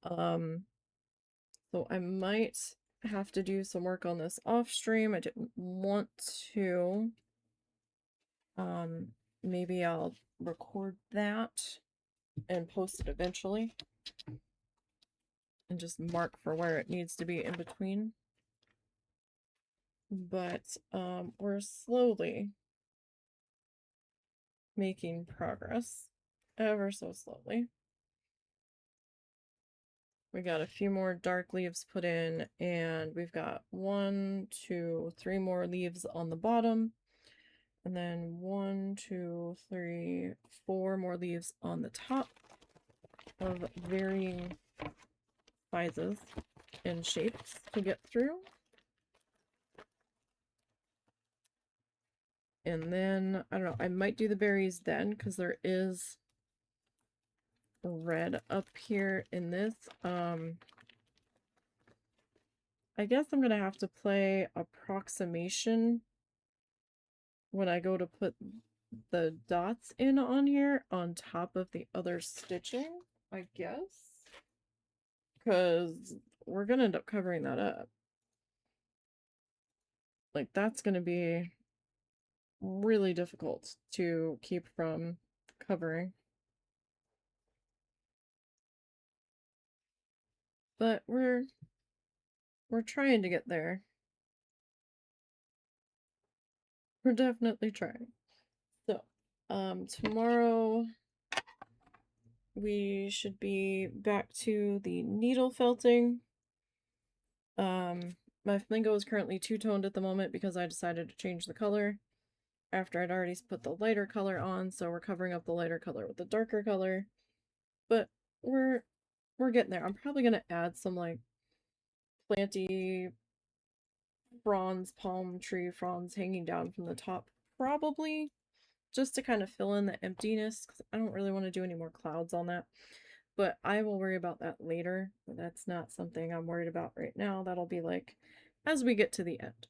So I might have to do some work on this off stream. I didn't want to. Maybe I'll record that and post it eventually and just mark for where it needs to be in between. But we're slowly making progress ever so slowly. We got a few more dark leaves put in, and we've got 1, 2, 3 more leaves on the bottom, and then 1, 2, 3, 4 more leaves on the top of varying sizes and shapes to get through. And then, I don't know, I might do the berries then, because there is red up here in this. I guess I'm gonna have to play approximation when I go to put the dots in on here on top of the other stitching, I guess. Because we're gonna end up covering that up. Like, that's gonna be really difficult to keep from covering. But we're trying to get there. We're definitely trying. So, tomorrow we should be back to the needle felting. My flamingo is currently two-toned at the moment because I decided to change the color after I'd already put the lighter color on, so we're covering up the lighter color with the darker color. But we're getting there. I'm probably gonna add some like planty fronds, palm tree fronds hanging down from the top, probably just to kind of fill in the emptiness, because I don't really want to do any more clouds on that. But I will worry about that later. That's not something I'm worried about right now. That'll be like as we get to the end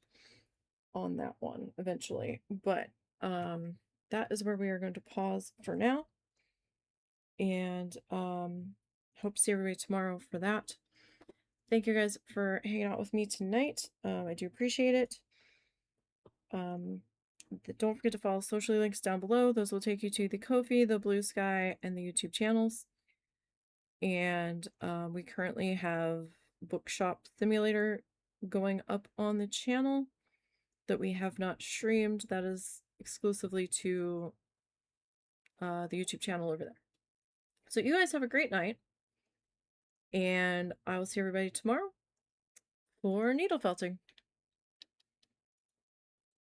on that one eventually. But that is where we are going to pause for now. And hope to see everybody tomorrow for that. Thank you guys for hanging out with me tonight. I do appreciate it. Don't forget to follow social links down below. Those will take you to the Ko-fi, the Blue Sky, and the YouTube channels. And we currently have Bookshop Simulator going up on the channel that we have not streamed. That is exclusively to the YouTube channel over there. So you guys have a great night, and I will see everybody tomorrow for needle felting.